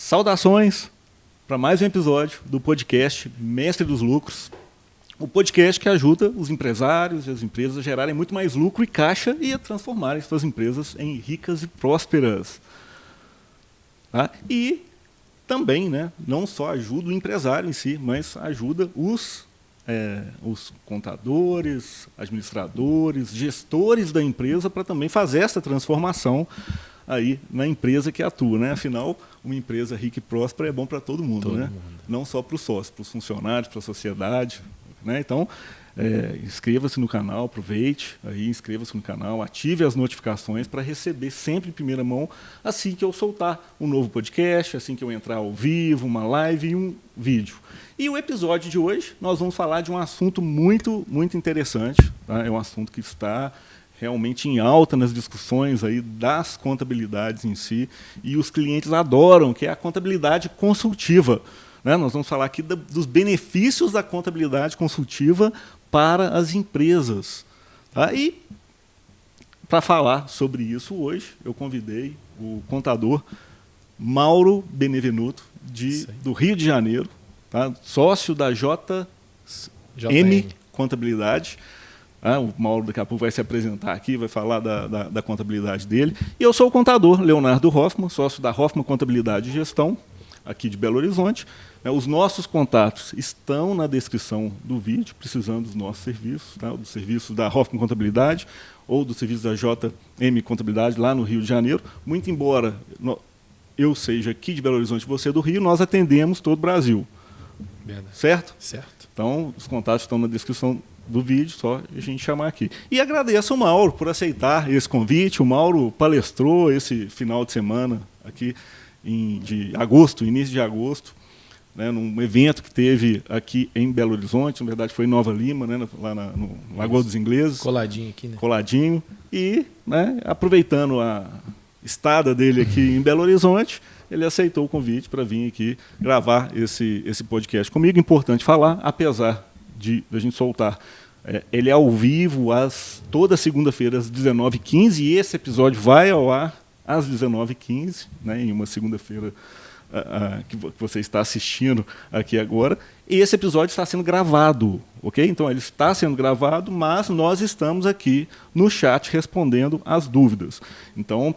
Saudações para mais um episódio do podcast Mestre dos Lucros. O podcast que ajuda os empresários e as empresas a gerarem muito mais lucro e caixa e a transformarem suas empresas em ricas e prósperas. Tá? E também, não só ajuda o empresário em si, mas ajuda os contadores, administradores, gestores da empresa para também fazer essa transformação aí na empresa que atua, né? Afinal, uma empresa rica e próspera é bom para todo mundo, né? Não só para os sócios, para os funcionários, para a sociedade, né? Então, inscreva-se no canal, aproveite, aí inscreva-se no canal, ative as notificações para receber sempre em primeira mão assim que eu soltar um novo podcast, assim que eu entrar ao vivo, uma live e um vídeo. E o episódio de hoje nós vamos falar de um assunto muito, muito interessante, tá? É um assunto que está realmente em alta nas discussões aí das contabilidades em si, e os clientes adoram, que é a contabilidade consultiva. Né? Nós vamos falar aqui dos benefícios da contabilidade consultiva para as empresas. Tá? E, para falar sobre isso hoje, eu convidei o contador Mauro Benevenuto, do Rio de Janeiro, tá? Sócio da JM Contabilidade. O Mauro daqui a pouco vai se apresentar aqui, vai falar da contabilidade dele. E eu sou o contador Leonardo Hoffman, sócio da Hoffman Contabilidade e Gestão, aqui de Belo Horizonte. Os nossos contatos estão na descrição do vídeo, precisando dos nossos serviços, tá? Dos serviços da Hoffman Contabilidade ou dos serviços da JM Contabilidade, lá no Rio de Janeiro. Muito embora eu seja aqui de Belo Horizonte e você do Rio, nós atendemos todo o Brasil. Verdade. Certo? Certo. Então, os contatos estão na descrição do vídeo, só a gente chamar aqui. E agradeço ao Mauro por aceitar esse convite. O Mauro palestrou esse final de semana aqui de agosto, início de agosto, né, num evento que teve aqui em Belo Horizonte, na verdade foi em Nova Lima, né, lá no Lagoa dos Ingleses. Coladinho aqui, né? Coladinho. E, aproveitando a estada dele aqui em Belo Horizonte, ele aceitou o convite para vir aqui gravar esse podcast comigo. Importante falar, apesar de a gente soltar ele é ao vivo toda segunda-feira às 19h15, e esse episódio vai ao ar às 19h15, né, em uma segunda-feira que você está assistindo aqui agora. E esse episódio está sendo gravado, ok? Então ele está sendo gravado, mas nós estamos aqui no chat respondendo as dúvidas. Então,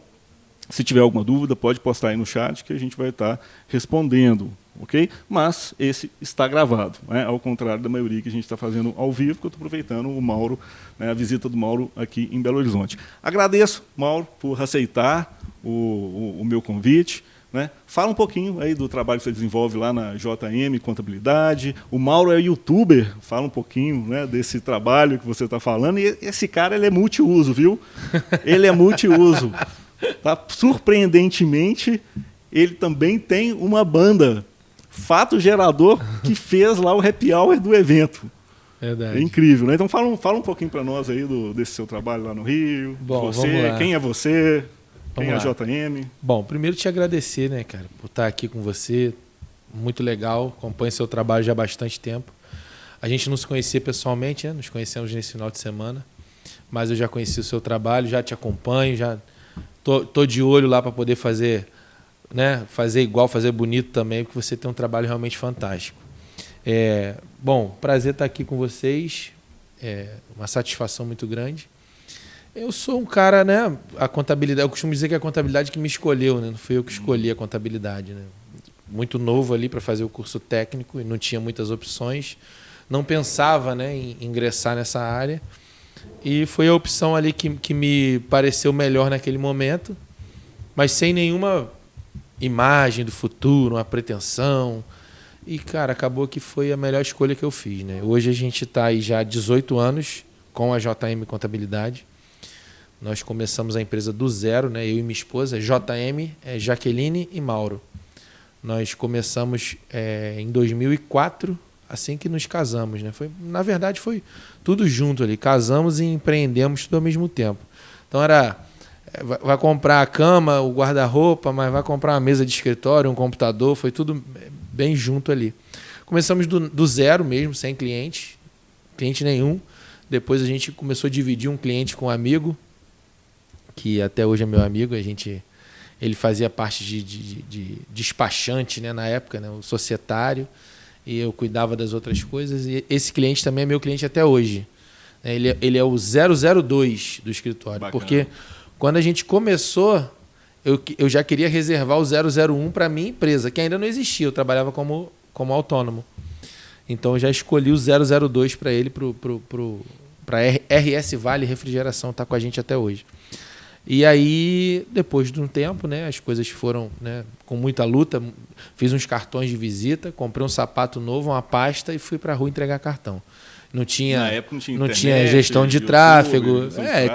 se tiver alguma dúvida, pode postar aí no chat que a gente vai estar respondendo, ok? Mas esse está gravado, né? Ao contrário da maioria que a gente está fazendo ao vivo, que eu estou aproveitando o Mauro, a visita do Mauro aqui em Belo Horizonte. Agradeço, Mauro, por aceitar o meu convite. Né? Fala um pouquinho aí do trabalho que você desenvolve lá na JM Contabilidade. O Mauro é youtuber, fala um pouquinho, né, desse trabalho que você está falando. E esse cara, ele é multiuso, viu? Ele é multiuso. Tá? Surpreendentemente, ele também tem uma banda, Fato Gerador, que fez lá o happy hour do evento. Verdade. É incrível, né? Então fala um pouquinho para nós aí desse seu trabalho lá no Rio. Bom, quem é você? Quem é a lá. JM? Bom, primeiro te agradecer, né, cara, por estar aqui com você. Muito legal, acompanho seu trabalho já há bastante tempo. A gente não se conhecia pessoalmente, né? Nos conhecemos nesse final de semana, mas eu já conheci o seu trabalho, já te acompanho, já tô de olho lá para poder fazer, né, fazer igual, fazer bonito também, porque você tem um trabalho realmente fantástico. Bom, prazer estar aqui com vocês, uma satisfação muito grande. Eu sou um cara, né, a contabilidade, eu costumo dizer que é a contabilidade que me escolheu, né, não fui eu que escolhi a contabilidade, né. Muito novo ali para fazer o curso técnico e não tinha muitas opções, não pensava, né, em ingressar nessa área, e foi a opção ali que me pareceu melhor naquele momento, mas sem nenhuma imagem do futuro, uma pretensão. E, cara, acabou que foi a melhor escolha que eu fiz, né? Hoje a gente está aí já há 18 anos com a JM Contabilidade. Nós começamos a empresa do zero, né? Eu e minha esposa, JM, Jaqueline e Mauro. Nós começamos em 2004, assim que nos casamos, né? Na verdade, foi tudo junto ali. Casamos e empreendemos tudo ao mesmo tempo. Então, vai comprar a cama, o guarda-roupa, mas vai comprar uma mesa de escritório, um computador, foi tudo bem junto ali. Começamos do zero mesmo, sem cliente nenhum. Depois a gente começou a dividir um cliente com um amigo, que até hoje é meu amigo, a gente Ele fazia parte de despachante, né, na época, né, o societário, e eu cuidava das outras coisas. E esse cliente também é meu cliente até hoje. Ele é o 002 do escritório. Bacana. Porque quando a gente começou, eu já queria reservar o 001 para a minha empresa, que ainda não existia. Eu trabalhava como autônomo. Então eu já escolhi o 002 para ele, para RS Vale Refrigeração, está com a gente até hoje. E aí, depois de um tempo, né, as coisas foram, né, com muita luta. Fiz uns cartões de visita, comprei um sapato novo, uma pasta e fui para a rua entregar cartão. Não tinha, na época não tinha, não internet, tinha gestão de YouTube, tráfego.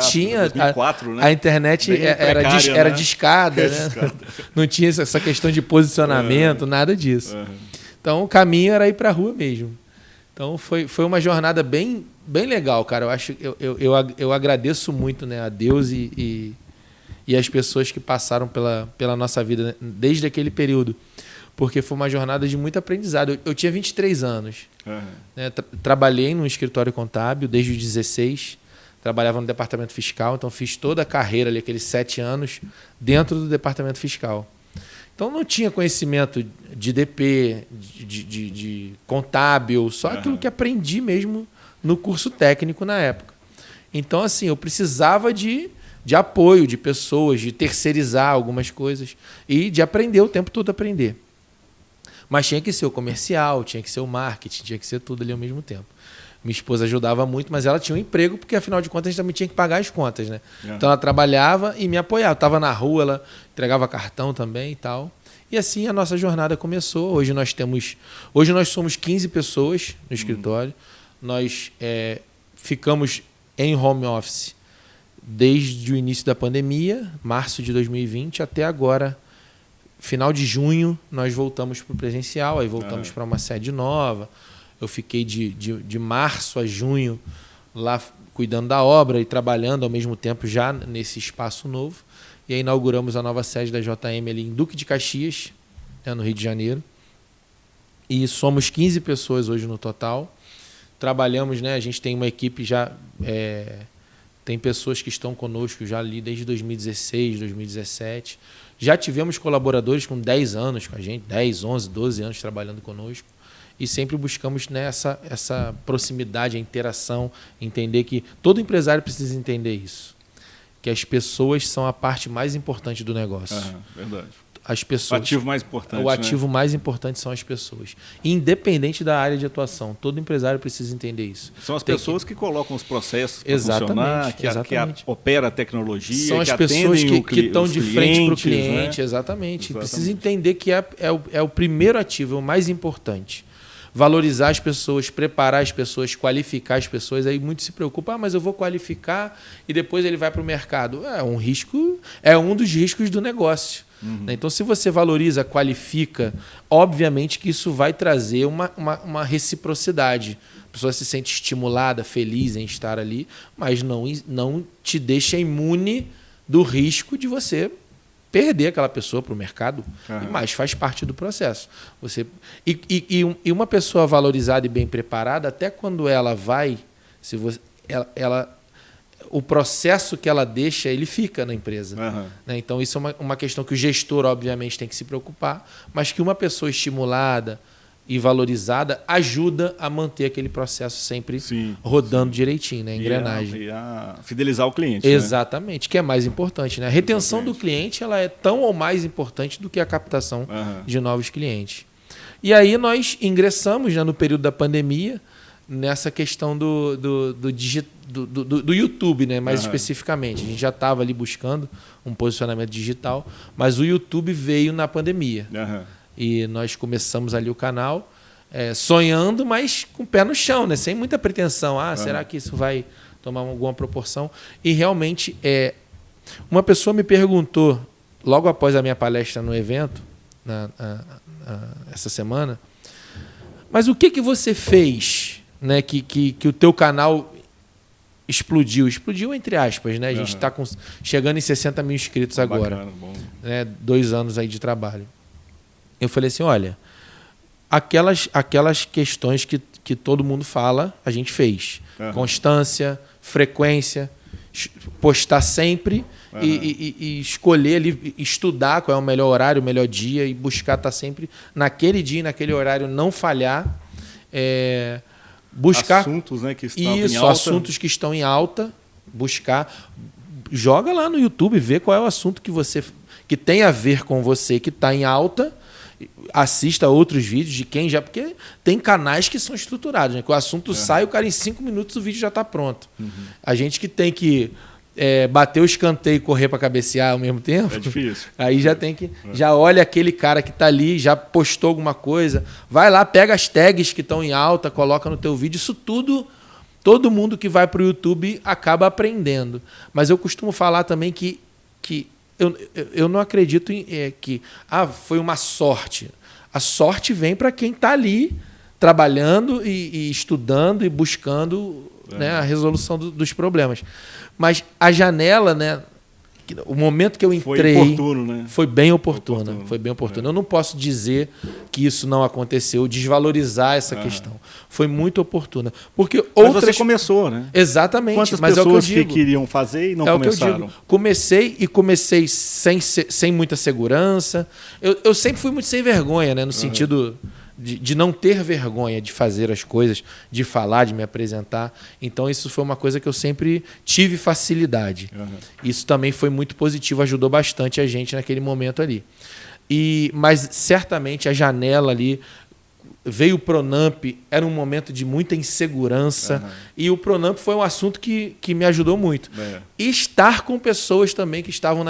Tinha 2004, a internet era né? discada, né? Não tinha essa questão de posicionamento, nada disso. Então o caminho era ir para a rua mesmo. Então foi uma jornada bem legal, cara. Eu agradeço muito, né, a Deus e as pessoas que passaram pela nossa vida, né, desde aquele período. Porque foi uma jornada de muito aprendizado. Eu tinha 23 anos. Né, trabalhei num escritório contábil desde os 16. Trabalhava no departamento fiscal, então fiz toda a carreira ali, aqueles 7 anos, dentro do departamento fiscal. Então não tinha conhecimento de DP, de contábil, só aquilo que aprendi mesmo no curso técnico na época. Então, assim, eu precisava de apoio de pessoas, de terceirizar algumas coisas e de aprender o tempo todo aprender. Mas tinha que ser o comercial, tinha que ser o marketing, tinha que ser tudo ali ao mesmo tempo. Minha esposa ajudava muito, mas ela tinha um emprego, porque afinal de contas a gente também tinha que pagar as contas, né? Então ela trabalhava e me apoiava. Estava na rua, ela entregava cartão também e tal. E assim a nossa jornada começou. Hoje nós somos 15 pessoas no escritório. Nós ficamos em home office desde o início da pandemia, março de 2020, até agora. Final de junho, nós voltamos para o presencial, aí voltamos para uma sede nova. Eu fiquei de março a junho lá cuidando da obra e trabalhando ao mesmo tempo já nesse espaço novo. E aí inauguramos a nova sede da JM ali em Duque de Caxias, né, no Rio de Janeiro. E somos 15 pessoas hoje no total. Trabalhamos, né, a gente tem uma equipe já... tem pessoas que estão conosco já ali desde 2016, 2017. Já tivemos colaboradores com 10 anos com a gente, 10, 11, 12 anos trabalhando conosco. E sempre buscamos, né, essa proximidade, a interação, entender que todo empresário precisa entender isso. Que as pessoas são a parte mais importante do negócio. Verdade. As pessoas, o ativo mais importante. O ativo mais importante são as pessoas. Independente da área de atuação. Todo empresário precisa entender isso. São as pessoas que colocam os processos para funcionar, que opera a tecnologia, são as pessoas que estão de frente para o cliente. Né? Exatamente. Precisa entender que é o primeiro ativo, é o mais importante. Valorizar as pessoas, preparar as pessoas, qualificar as pessoas. Aí muitos se preocupam, mas eu vou qualificar e depois ele vai para o mercado. É um risco, é um dos riscos do negócio. Então, se você valoriza, qualifica, obviamente que isso vai trazer uma reciprocidade. A pessoa se sente estimulada, feliz em estar ali, mas não te deixa imune do risco de você perder aquela pessoa para o mercado, mas faz parte do processo. E uma pessoa valorizada e bem preparada, até quando ela vai, o processo que ela deixa, ele fica na empresa. Né? Então, isso é uma questão que o gestor, obviamente, tem que se preocupar, mas que uma pessoa estimulada e valorizada ajuda a manter aquele processo sempre rodando direitinho, né? A engrenagem. E a fidelizar o cliente. Exatamente, né? Que é mais importante. Né? A retenção do cliente ela é tão ou mais importante do que a captação de novos clientes. E aí nós ingressamos, né, no período da pandemia, nessa questão do YouTube, né? Mais especificamente. A gente já estava ali buscando um posicionamento digital, mas o YouTube veio na pandemia. E nós começamos ali o canal sonhando, mas com o pé no chão, né? Sem muita pretensão. Será que isso vai tomar alguma proporção? E realmente, uma pessoa me perguntou, logo após a minha palestra no evento, essa semana, mas o que você fez, né, que o teu canal explodiu entre aspas, né? A gente está chegando em 60 mil inscritos agora. Bacana, bom. Né? 2 anos aí de trabalho. Eu falei assim, olha, aquelas questões que todo mundo fala, a gente fez. Constância, frequência, postar sempre e escolher ali, estudar qual é o melhor horário, o melhor dia e buscar estar sempre naquele dia, naquele horário, não falhar. Buscar assuntos, né, que estão isso, em alta. assuntos que estão em alta, buscar. Joga lá no YouTube, vê qual é o assunto que tem a ver com você, que está em alta. Assista outros vídeos de quem já... Porque tem canais que são estruturados, né? Que o assunto sai, o cara em 5 minutos o vídeo já está pronto. A gente que tem que bater o escanteio e correr para cabecear ao mesmo tempo... É difícil. Aí já tem que... Já olha aquele cara que está ali, já postou alguma coisa. Vai lá, pega as tags que estão em alta, coloca no teu vídeo. Isso tudo... Todo mundo que vai para o YouTube acaba aprendendo. Mas eu costumo falar também que eu não acredito que foi uma sorte. A sorte vem para quem está ali trabalhando e estudando e buscando né, a resolução dos problemas. Mas a janela, né, o momento que eu entrei foi oportuno, né? Foi bem oportuno. Foi bem oportuno. Eu não posso dizer que isso não aconteceu, desvalorizar essa questão. Foi muito oportuna. Porque mas você começou, né? Exatamente. Quantas mas pessoas é o que eu digo. que queriam fazer e não começaram? Comecei sem muita segurança. Eu sempre fui muito sem vergonha, né? No sentido de não ter vergonha de fazer as coisas, de falar, de me apresentar. Então, isso foi uma coisa que eu sempre tive facilidade. Isso também foi muito positivo, ajudou bastante a gente naquele momento ali. Mas, certamente, a janela ali... Veio o Pronamp, era um momento de muita insegurança. E o Pronamp foi um assunto que me ajudou muito. E estar com pessoas também que estavam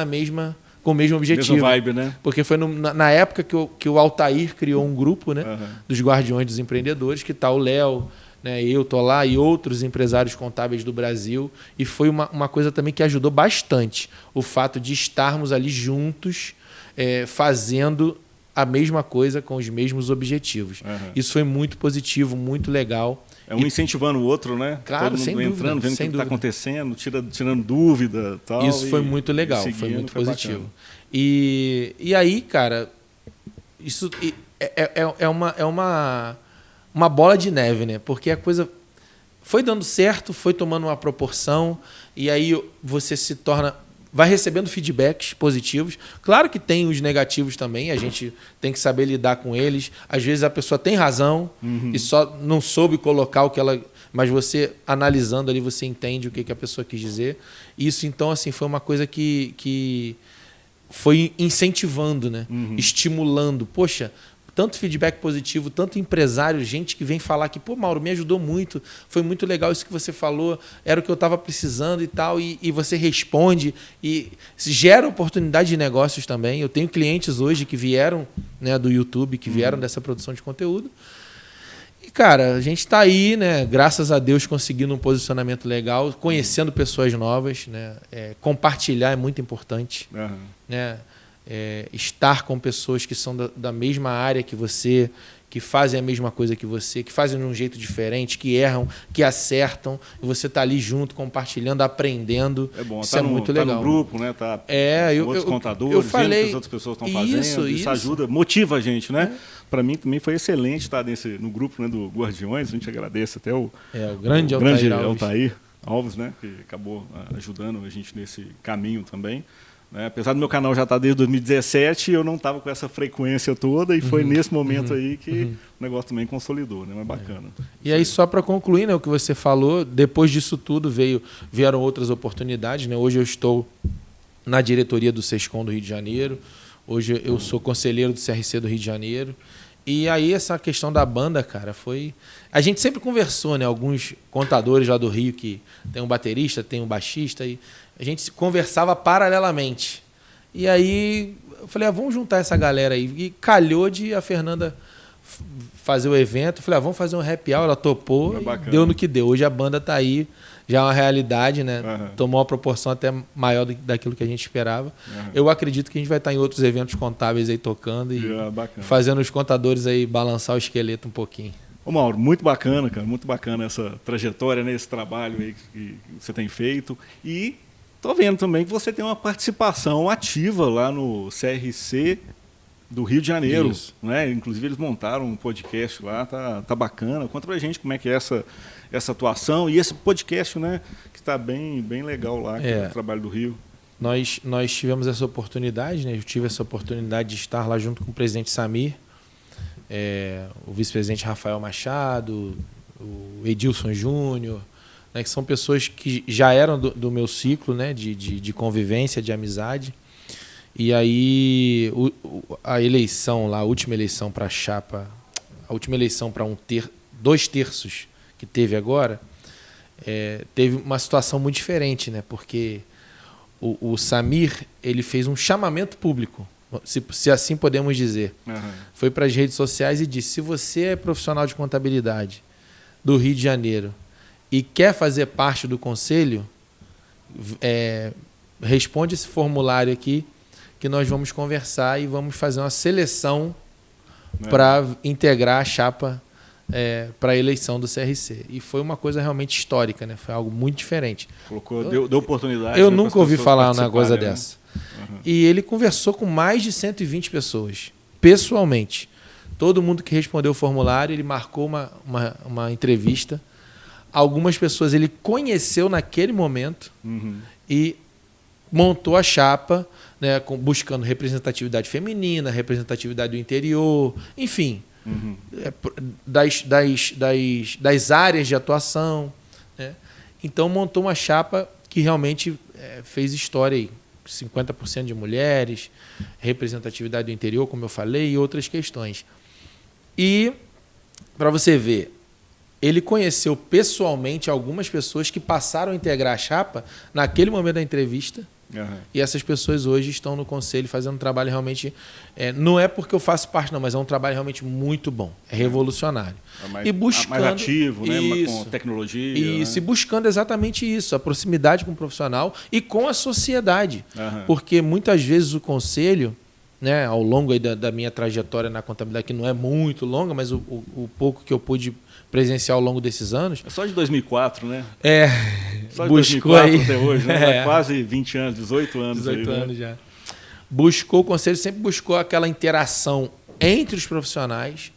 com o mesmo objetivo. Mesma vibe, né? Porque foi na época que o Altair criou um grupo, né, dos Guardiões dos Empreendedores, que está o Léo, né, eu estou lá, e outros empresários contábeis do Brasil. E foi uma coisa também que ajudou bastante. O fato de estarmos ali juntos, fazendo a mesma coisa com os mesmos objetivos. Isso foi muito positivo, muito legal. Um incentivando o outro, né? Claro, todo mundo sem entrando, dúvida, vendo o que está acontecendo, tirando dúvida. Tal, isso foi muito legal, foi muito positivo. Bacana. E aí, cara, isso é uma bola de neve, né? Porque a coisa foi dando certo, foi tomando uma proporção, e aí você se torna... Vai recebendo feedbacks positivos. Claro que tem os negativos também, a gente tem que saber lidar com eles. Às vezes a pessoa tem razão e só não soube colocar o que ela... Mas você, analisando ali, você entende o que a pessoa quis dizer. Isso, então, assim, foi uma coisa que foi incentivando, né? Estimulando. Poxa, tanto feedback positivo, tanto empresário, gente que vem falar que, pô, Mauro, me ajudou muito, foi muito legal isso que você falou, era o que eu estava precisando e tal, e você responde, e gera oportunidade de negócios também. Eu tenho clientes hoje que vieram, né, do YouTube, que vieram dessa produção de conteúdo. E, cara, a gente está aí, né, graças a Deus, conseguindo um posicionamento legal, conhecendo pessoas novas, né, compartilhar é muito importante, né? Estar com pessoas que são da mesma área que você, que fazem a mesma coisa que você, que fazem de um jeito diferente, que erram, que acertam, e você está ali junto, compartilhando, aprendendo. É bom, isso muito legal. Tá no grupo, né? Tá outros contadores, vendo o que as outras pessoas estão fazendo. Isso ajuda, motiva a gente, né? Para mim também foi excelente estar no grupo, né, do Guardiões. A gente agradece até o grande Altair Alves, né? Que acabou ajudando a gente nesse caminho também. Apesar do meu canal já estar desde 2017, eu não estava com essa frequência toda, e foi nesse momento aí que o negócio também consolidou, né? Mas bacana. E aí, só para concluir, né, o que você falou, depois disso tudo vieram outras oportunidades, né? Hoje eu estou na diretoria do Sescom do Rio de Janeiro, hoje eu sou conselheiro do CRC do Rio de Janeiro. E aí essa questão da banda, cara, foi... A gente sempre conversou, né? Alguns contadores lá do Rio, que tem um baterista, tem um baixista, e a gente conversava paralelamente. E aí eu falei, vamos juntar essa galera aí. E calhou de a Fernanda fazer o evento. Eu falei, vamos fazer um happy hour. Ela topou, e deu no que deu. Hoje a banda está aí, já é uma realidade, né? Tomou uma proporção até maior daquilo que a gente esperava. Eu acredito que a gente vai estar em outros eventos contábeis aí tocando e fazendo os contadores aí balançar o esqueleto um pouquinho. Ô Mauro, muito bacana, cara, muito bacana essa trajetória, né, esse trabalho aí que você tem feito. E tô vendo também que você tem uma participação ativa lá no CRC do Rio de Janeiro, Isso. né? Inclusive eles montaram um podcast lá, tá bacana. Conta pra gente como é que é essa atuação e esse podcast, né? Que está bem legal lá, que é o trabalho do Rio. Nós tivemos essa oportunidade, né? Eu tive essa oportunidade de estar lá junto com o presidente Samir, o vice-presidente Rafael Machado, o Edilson Júnior, né? Que são pessoas que já eram do meu ciclo, né? de convivência, de amizade. E aí a eleição lá, a última eleição para a chapa, a última eleição para 2/3 que teve agora, teve uma situação muito diferente, né? Porque o Samir ele fez um chamamento público, se assim podemos dizer. Uhum. Foi para as redes sociais e disse: se você é profissional de contabilidade do Rio de Janeiro e quer fazer parte do conselho, responde esse formulário aqui que nós vamos conversar e vamos fazer uma seleção para integrar a chapa para a eleição do CRC. E foi uma coisa realmente histórica, né? Foi algo muito diferente. Deu oportunidade. Eu nunca ouvi falar uma coisa dessa. Uhum. E ele conversou com mais de 120 pessoas, pessoalmente. Todo mundo que respondeu o formulário, ele marcou uma entrevista. Algumas pessoas ele conheceu naquele momento e montou a chapa, né, buscando representatividade feminina, representatividade do interior, enfim, das áreas de atuação, né? Então montou uma chapa que realmente fez história aí. 50% de mulheres, representatividade do interior, como eu falei, e outras questões. E, para você ver, ele conheceu pessoalmente algumas pessoas que passaram a integrar a chapa naquele momento da entrevista. E essas pessoas hoje estão no conselho fazendo um trabalho realmente... não é porque eu faço parte, não, mas é um trabalho realmente muito bom. É revolucionário. E buscando, mais ativo, né? Com tecnologia. Isso, né? E buscando exatamente isso, a proximidade com o profissional e com a sociedade. Porque muitas vezes o conselho, né, ao longo aí da minha trajetória na contabilidade, que não é muito longa, mas o pouco que eu pude presenciar ao longo desses anos... É só de 2004, né? Só de buscou 2004 aí, até hoje, né? Quase 20 anos, 18 anos. 18 aí, anos né? já. Buscou, o conselho sempre buscou aquela interação entre os profissionais,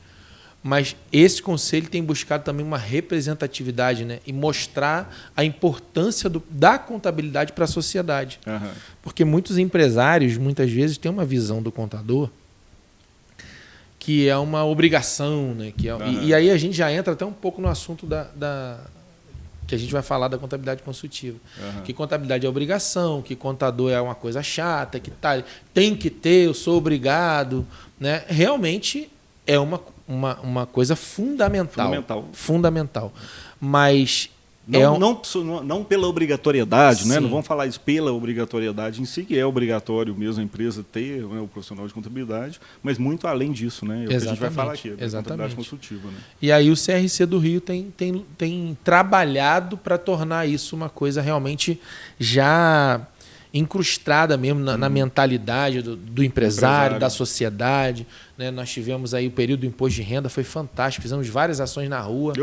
mas esse conselho tem buscado também uma representatividade, né? E mostrar a importância da contabilidade para a sociedade. Porque muitos empresários, muitas vezes, têm uma visão do contador que é uma obrigação, né? E aí a gente já entra até um pouco no assunto que a gente vai falar da contabilidade consultiva. Que contabilidade é obrigação, que contador é uma coisa chata, que tem que ter, eu sou obrigado, né? Realmente é uma coisa fundamental. Mas não pela obrigatoriedade, né? Não vamos falar isso pela obrigatoriedade em si, que é obrigatório mesmo a empresa ter, né, o profissional de contabilidade, mas muito além disso, né? É o que a gente vai falar aqui, da contabilidade consultiva. Né? E aí o CRC do Rio tem trabalhado para tornar isso uma coisa realmente já incrustada mesmo na mentalidade do empresário, da sociedade. Né? Nós tivemos aí o período do imposto de renda, foi fantástico, fizemos várias ações na rua,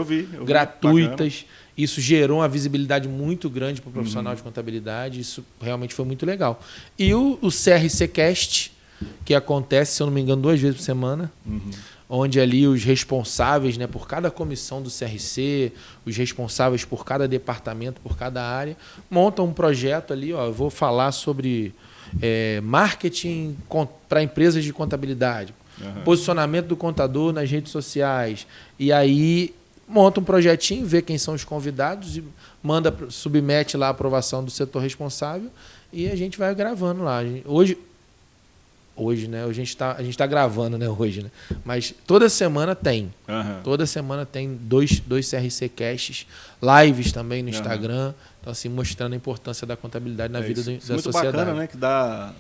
gratuitas. Isso gerou uma visibilidade muito grande para o profissional de contabilidade, isso realmente foi muito legal. E o CRC Cast, que acontece, se eu não me engano, 2 vezes por semana, onde ali os responsáveis, né, por cada comissão do CRC, os responsáveis por cada departamento, por cada área, montam um projeto ali, eu vou falar sobre marketing para empresas de contabilidade, posicionamento do contador nas redes sociais, e aí monta um projetinho, vê quem são os convidados e submete lá a aprovação do setor responsável e a gente vai gravando lá. Hoje, né? A gente está gravando, né? Hoje, né? Mas toda semana tem. Toda semana tem dois CRC Casts, lives também no Instagram. Então, assim, mostrando a importância da contabilidade na vida da sociedade. Muito bacana, né? Que dá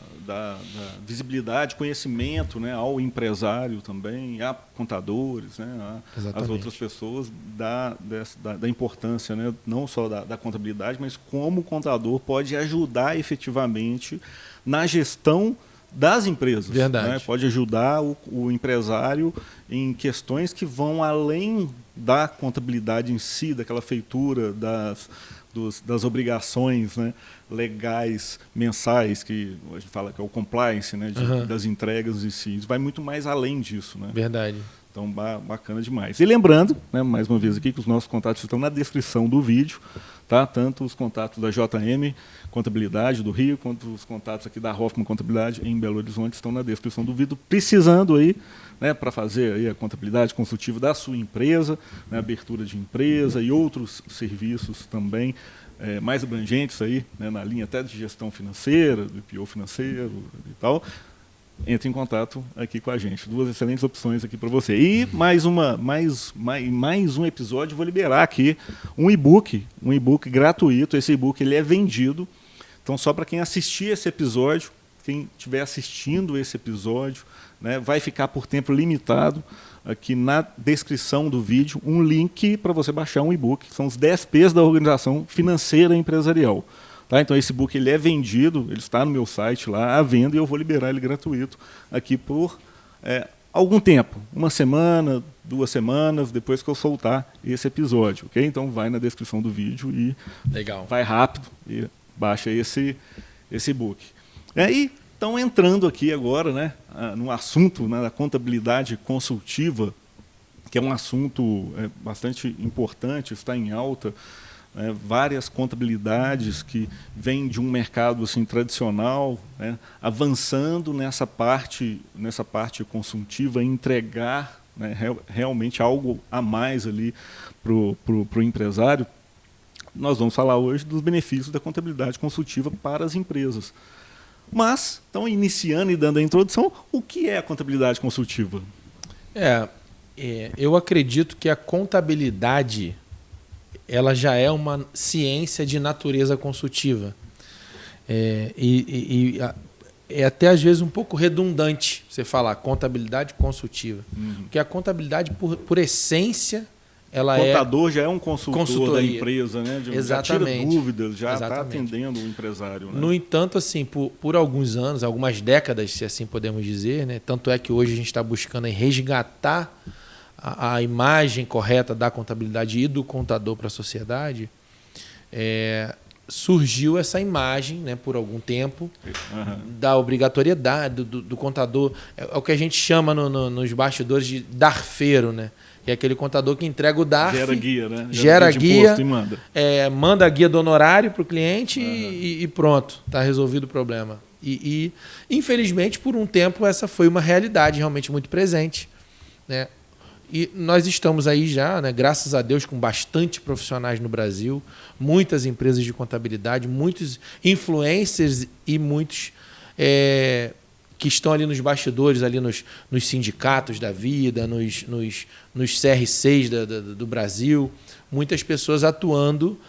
visibilidade, conhecimento, né, ao empresário também, a contadores, né, às outras pessoas, da importância, né, não só da contabilidade, mas como o contador pode ajudar efetivamente na gestão das empresas. Verdade. Né? Pode ajudar o empresário em questões que vão além da contabilidade em si, daquela feitura das obrigações, né, legais mensais, que a gente fala que é o compliance, né, das entregas em si. Isso vai muito mais além disso. Né? Verdade. Então, bacana demais. E lembrando, né, mais uma vez aqui, que os nossos contatos estão na descrição do vídeo, tá? Tanto os contatos da JM Contabilidade do Rio, quanto os contatos aqui da Hoffman Contabilidade em Belo Horizonte estão na descrição do vídeo, precisando aí, né, para fazer aí a contabilidade consultiva da sua empresa, né, abertura de empresa e outros serviços também mais abrangentes aí, né, na linha até de gestão financeira, do IPO financeiro e tal. Entre em contato aqui com a gente. 2 excelentes opções aqui para você. E mais um episódio, vou liberar aqui um e-book gratuito. Esse e-book ele é vendido. Então, só para quem assistir esse episódio, quem estiver assistindo esse episódio, né, vai ficar por tempo limitado aqui na descrição do vídeo um link para você baixar um e-book, que são os 10 P's da organização financeira empresarial. Tá? Então esse book ele é vendido, ele está no meu site lá à venda e eu vou liberar ele gratuito aqui por algum tempo, 1 semana, 2 semanas, depois que eu soltar esse episódio, ok? Então vai na descrição do vídeo e Legal. Vai rápido e baixa esse book. E então entrando aqui agora, né, no assunto, né, da contabilidade consultiva, que é um assunto bastante importante, está em alta. Várias contabilidades que vêm de um mercado assim, tradicional, né, avançando nessa parte consultiva, entregar, né, realmente algo a mais ali para o empresário. Nós vamos falar hoje dos benefícios da contabilidade consultiva para as empresas. Mas, então, iniciando e dando a introdução, o que é a contabilidade consultiva? Eu acredito que a contabilidade ela já é uma ciência de natureza consultiva. É até às vezes um pouco redundante você falar contabilidade consultiva. Porque a contabilidade, por essência, ela o contador já é um consultor da empresa, né? Já tira Exatamente. dúvidas, já está atendendo o empresário. Né? No entanto, assim, por alguns anos, algumas décadas, se assim podemos dizer, né? Tanto é que hoje a gente está buscando resgatar a imagem correta da contabilidade e do contador para a sociedade, surgiu essa imagem, né, por algum tempo, da obrigatoriedade do contador. É o que a gente chama nos bastidores de darfeiro, né? Que é aquele contador que entrega o DARF, gera guia, né? Gera guia, e manda. Manda a guia do honorário para o cliente e pronto, está resolvido o problema. E, infelizmente, por um tempo, essa foi uma realidade realmente muito presente, né? E nós estamos aí já, né, graças a Deus, com bastante profissionais no Brasil, muitas empresas de contabilidade, muitos influencers e muitos que estão ali nos bastidores, ali nos sindicatos da vida, nos CRCs do Brasil, muitas pessoas atuando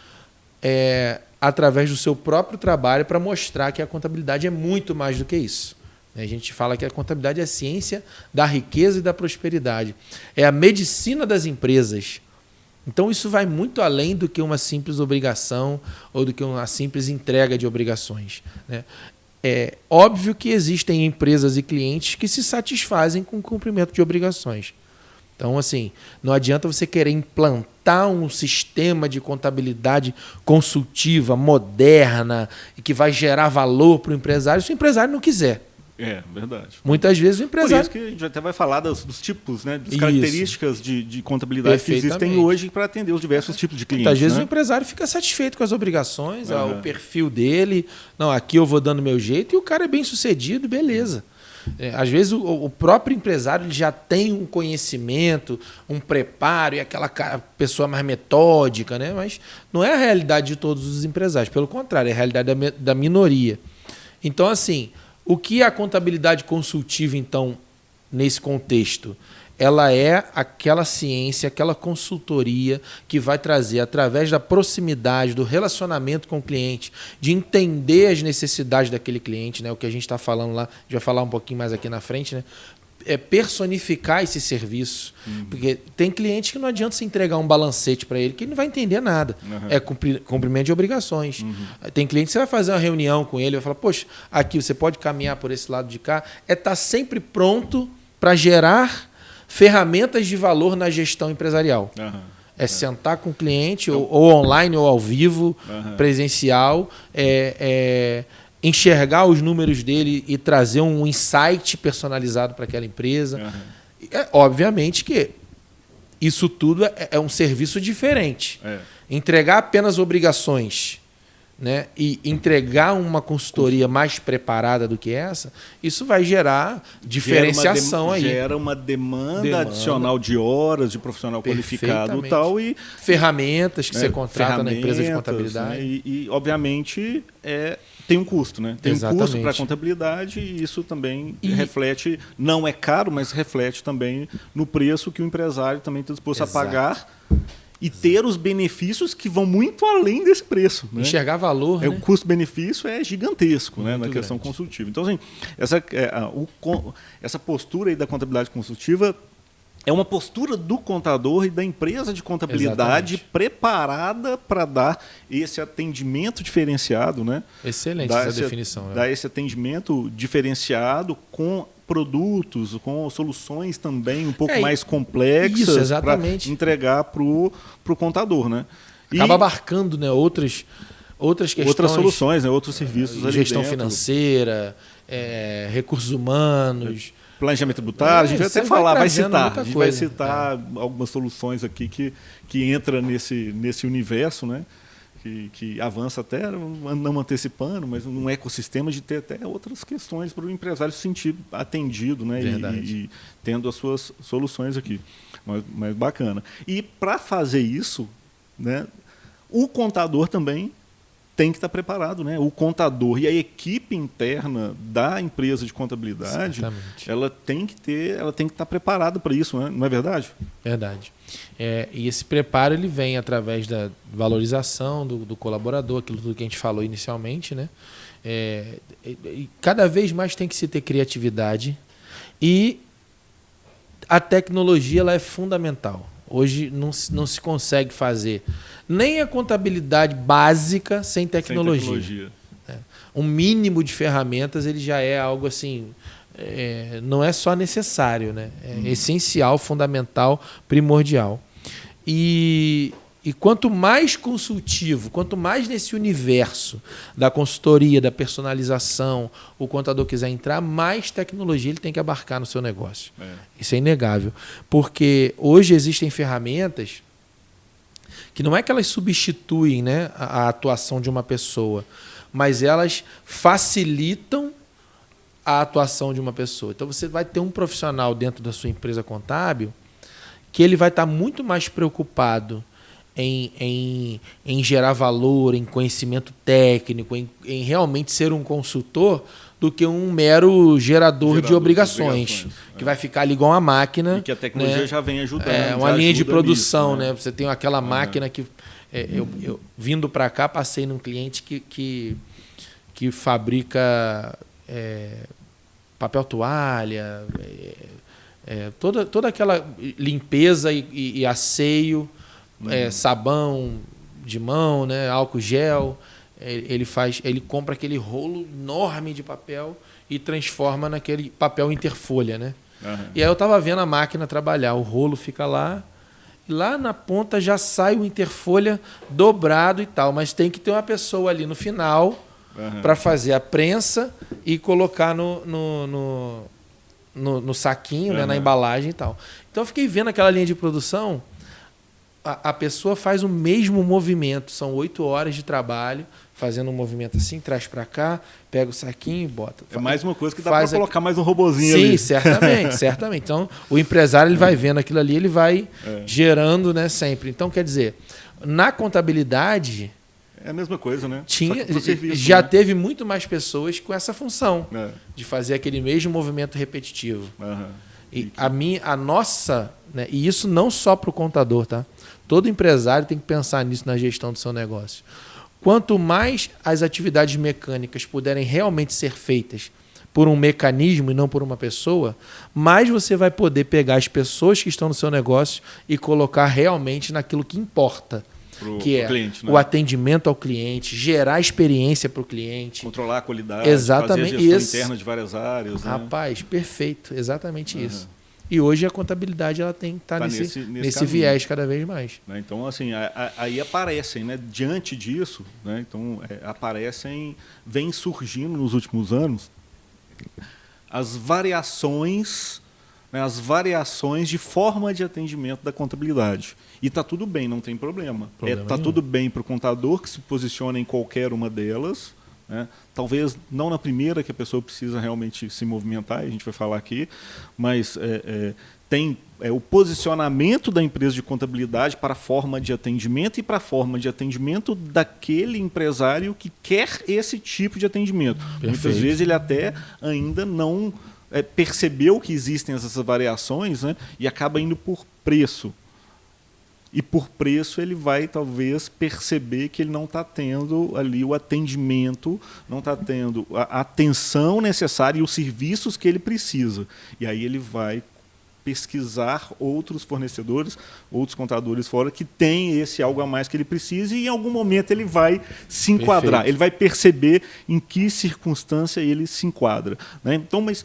através do seu próprio trabalho para mostrar que a contabilidade é muito mais do que isso. A gente fala que a contabilidade é a ciência da riqueza e da prosperidade. É a medicina das empresas. Então, isso vai muito além do que uma simples obrigação ou do que uma simples entrega de obrigações, né? É óbvio que existem empresas e clientes que se satisfazem com o cumprimento de obrigações. Então, assim, não adianta você querer implantar um sistema de contabilidade consultiva, moderna, e que vai gerar valor para o empresário, se o empresário não quiser. Verdade. Muitas vezes o empresário... Por isso que a gente até vai falar dos tipos, né, das características de contabilidade que existem hoje para atender os diversos tipos de clientes. Muitas vezes, né? O empresário fica satisfeito com as obrigações, o perfil dele. Não, aqui eu vou dando meu jeito e o cara é bem sucedido, beleza. Às vezes o próprio empresário ele já tem um conhecimento, um preparo e aquela pessoa mais metódica, né? Mas não é a realidade de todos os empresários. Pelo contrário, é a realidade da minoria. Então, assim... O que é a contabilidade consultiva, então, nesse contexto? Ela é aquela ciência, aquela consultoria que vai trazer, através da proximidade, do relacionamento com o cliente, de entender as necessidades daquele cliente, né? O que a gente está falando lá, a gente vai falar um pouquinho mais aqui na frente, né? É personificar esse serviço. Porque tem cliente que não adianta você entregar um balancete para ele, que ele não vai entender nada. É cumprimento de obrigações. Tem cliente que você vai fazer uma reunião com ele, vai falar, poxa, aqui você pode caminhar por esse lado de cá. Estar sempre pronto para gerar ferramentas de valor na gestão empresarial. É sentar com o cliente, ou online, ou ao vivo, presencial, enxergar os números dele e trazer um insight personalizado para aquela empresa. Obviamente que isso tudo é um serviço diferente. Entregar apenas obrigações, né, e entregar uma consultoria mais preparada do que essa, isso vai gerar diferenciação aí. Gera uma demanda adicional de horas de profissional qualificado e tal. E ferramentas que você contrata na empresa de contabilidade. Né, e obviamente, tem um custo, né? Tem um custo para a contabilidade e isso também reflete, não é caro, mas reflete também no preço que o empresário também está disposto a pagar e ter os benefícios que vão muito além desse preço. Né? Enxergar valor. O custo-benefício é gigantesco, né, na questão consultiva. Então, assim, essa postura aí da contabilidade consultiva é uma postura do contador e da empresa de contabilidade preparada para dar esse atendimento diferenciado. Né? Excelente essa definição. Dar esse atendimento diferenciado com produtos, com soluções também um pouco mais complexas para entregar para o contador. Né? Acaba abarcando, né, outras questões. Outras soluções, né, outros serviços. Gestão financeira, recursos humanos. Planejamento tributário, a gente vai até falar, vai citar algumas soluções aqui que entra nesse universo, né? Que avança até, não antecipando, mas num ecossistema de ter até outras questões para o empresário se sentir atendido, né? E tendo as suas soluções aqui. Mas bacana. E para fazer isso, né, o contador também tem que estar preparado, né? O contador e a equipe interna da empresa de contabilidade, ela tem que estar preparada para isso, né? Não é verdade? Verdade. E esse preparo ele vem através da valorização do colaborador, aquilo tudo que a gente falou inicialmente, né? E cada vez mais tem que se ter criatividade e a tecnologia ela é fundamental. Hoje não se consegue fazer nem a contabilidade básica sem tecnologia. Um mínimo de ferramentas ele já é algo assim, não é só necessário, né? É essencial, fundamental, primordial. E quanto mais consultivo, quanto mais nesse universo da consultoria, da personalização, o contador quiser entrar, mais tecnologia ele tem que abarcar no seu negócio. Isso é inegável. Porque hoje existem ferramentas que não é que elas substituem, né, a atuação de uma pessoa, mas elas facilitam a atuação de uma pessoa. Então você vai ter um profissional dentro da sua empresa contábil que ele vai estar muito mais preocupado em gerar valor, em conhecimento técnico, em realmente ser um consultor, do que um mero gerador de obrigações que vai ficar ali igual uma máquina. E que a tecnologia, né, já vem ajudando. Uma linha de produção, nisso, né? Você tem aquela máquina que... Eu vindo para cá, passei num cliente que fabrica papel toalha, toda aquela limpeza e asseio, sabão de mão, né, álcool gel. Ele compra aquele rolo enorme de papel e transforma naquele papel interfolha, né? E aí eu estava vendo a máquina trabalhar, o rolo fica lá, e lá na ponta já sai o interfolha dobrado e tal, mas tem que ter uma pessoa ali no final para fazer a prensa e colocar no saquinho, né, na embalagem e tal. Então eu fiquei vendo aquela linha de produção, a pessoa faz o mesmo movimento, são 8 horas de trabalho, fazendo um movimento assim, traz para cá, pega o saquinho e bota. É mais uma coisa que dá para colocar mais um robozinho ali. Sim, certamente. Então, o empresário ele vai vendo aquilo ali, ele vai gerando, né, sempre. Então, quer dizer, na contabilidade... É a mesma coisa, né? Já teve muito mais pessoas com essa função de fazer aquele mesmo movimento repetitivo. E a nossa... Né, e isso não só para o contador, tá? Todo empresário tem que pensar nisso na gestão do seu negócio. Quanto mais as atividades mecânicas puderem realmente ser feitas por um mecanismo e não por uma pessoa, mais você vai poder pegar as pessoas que estão no seu negócio e colocar realmente naquilo que importa, que é cliente, né? O atendimento ao cliente, gerar experiência para o cliente. Controlar a qualidade, exatamente, fazer a gestão interna de várias áreas. Rapaz, né? Perfeito, exatamente isso. E hoje a contabilidade ela tem que estar nesse viés cada vez mais. Né? Então, assim, aí aparecem, né? Diante disso, né? Então, vem surgindo nos últimos anos as variações de forma de atendimento da contabilidade. E está tudo bem, não tem problema. Está tudo bem para o contador que se posiciona em qualquer uma delas. Né? Talvez não na primeira, que a pessoa precisa realmente se movimentar, a gente vai falar aqui, mas tem o posicionamento da empresa de contabilidade para a forma de atendimento e para a forma de atendimento daquele empresário que quer esse tipo de atendimento. Perfeito. Muitas vezes ele até ainda não percebeu que existem essas variações, né? E acaba indo por preço. E por preço ele vai talvez perceber que ele não está tendo ali o atendimento, não está tendo a atenção necessária e os serviços que ele precisa. E aí ele vai pesquisar outros fornecedores, outros contadores fora que têm esse algo a mais que ele precisa e em algum momento ele vai se enquadrar. Perfeito. Ele vai perceber em que circunstância ele se enquadra. Né? Então, mas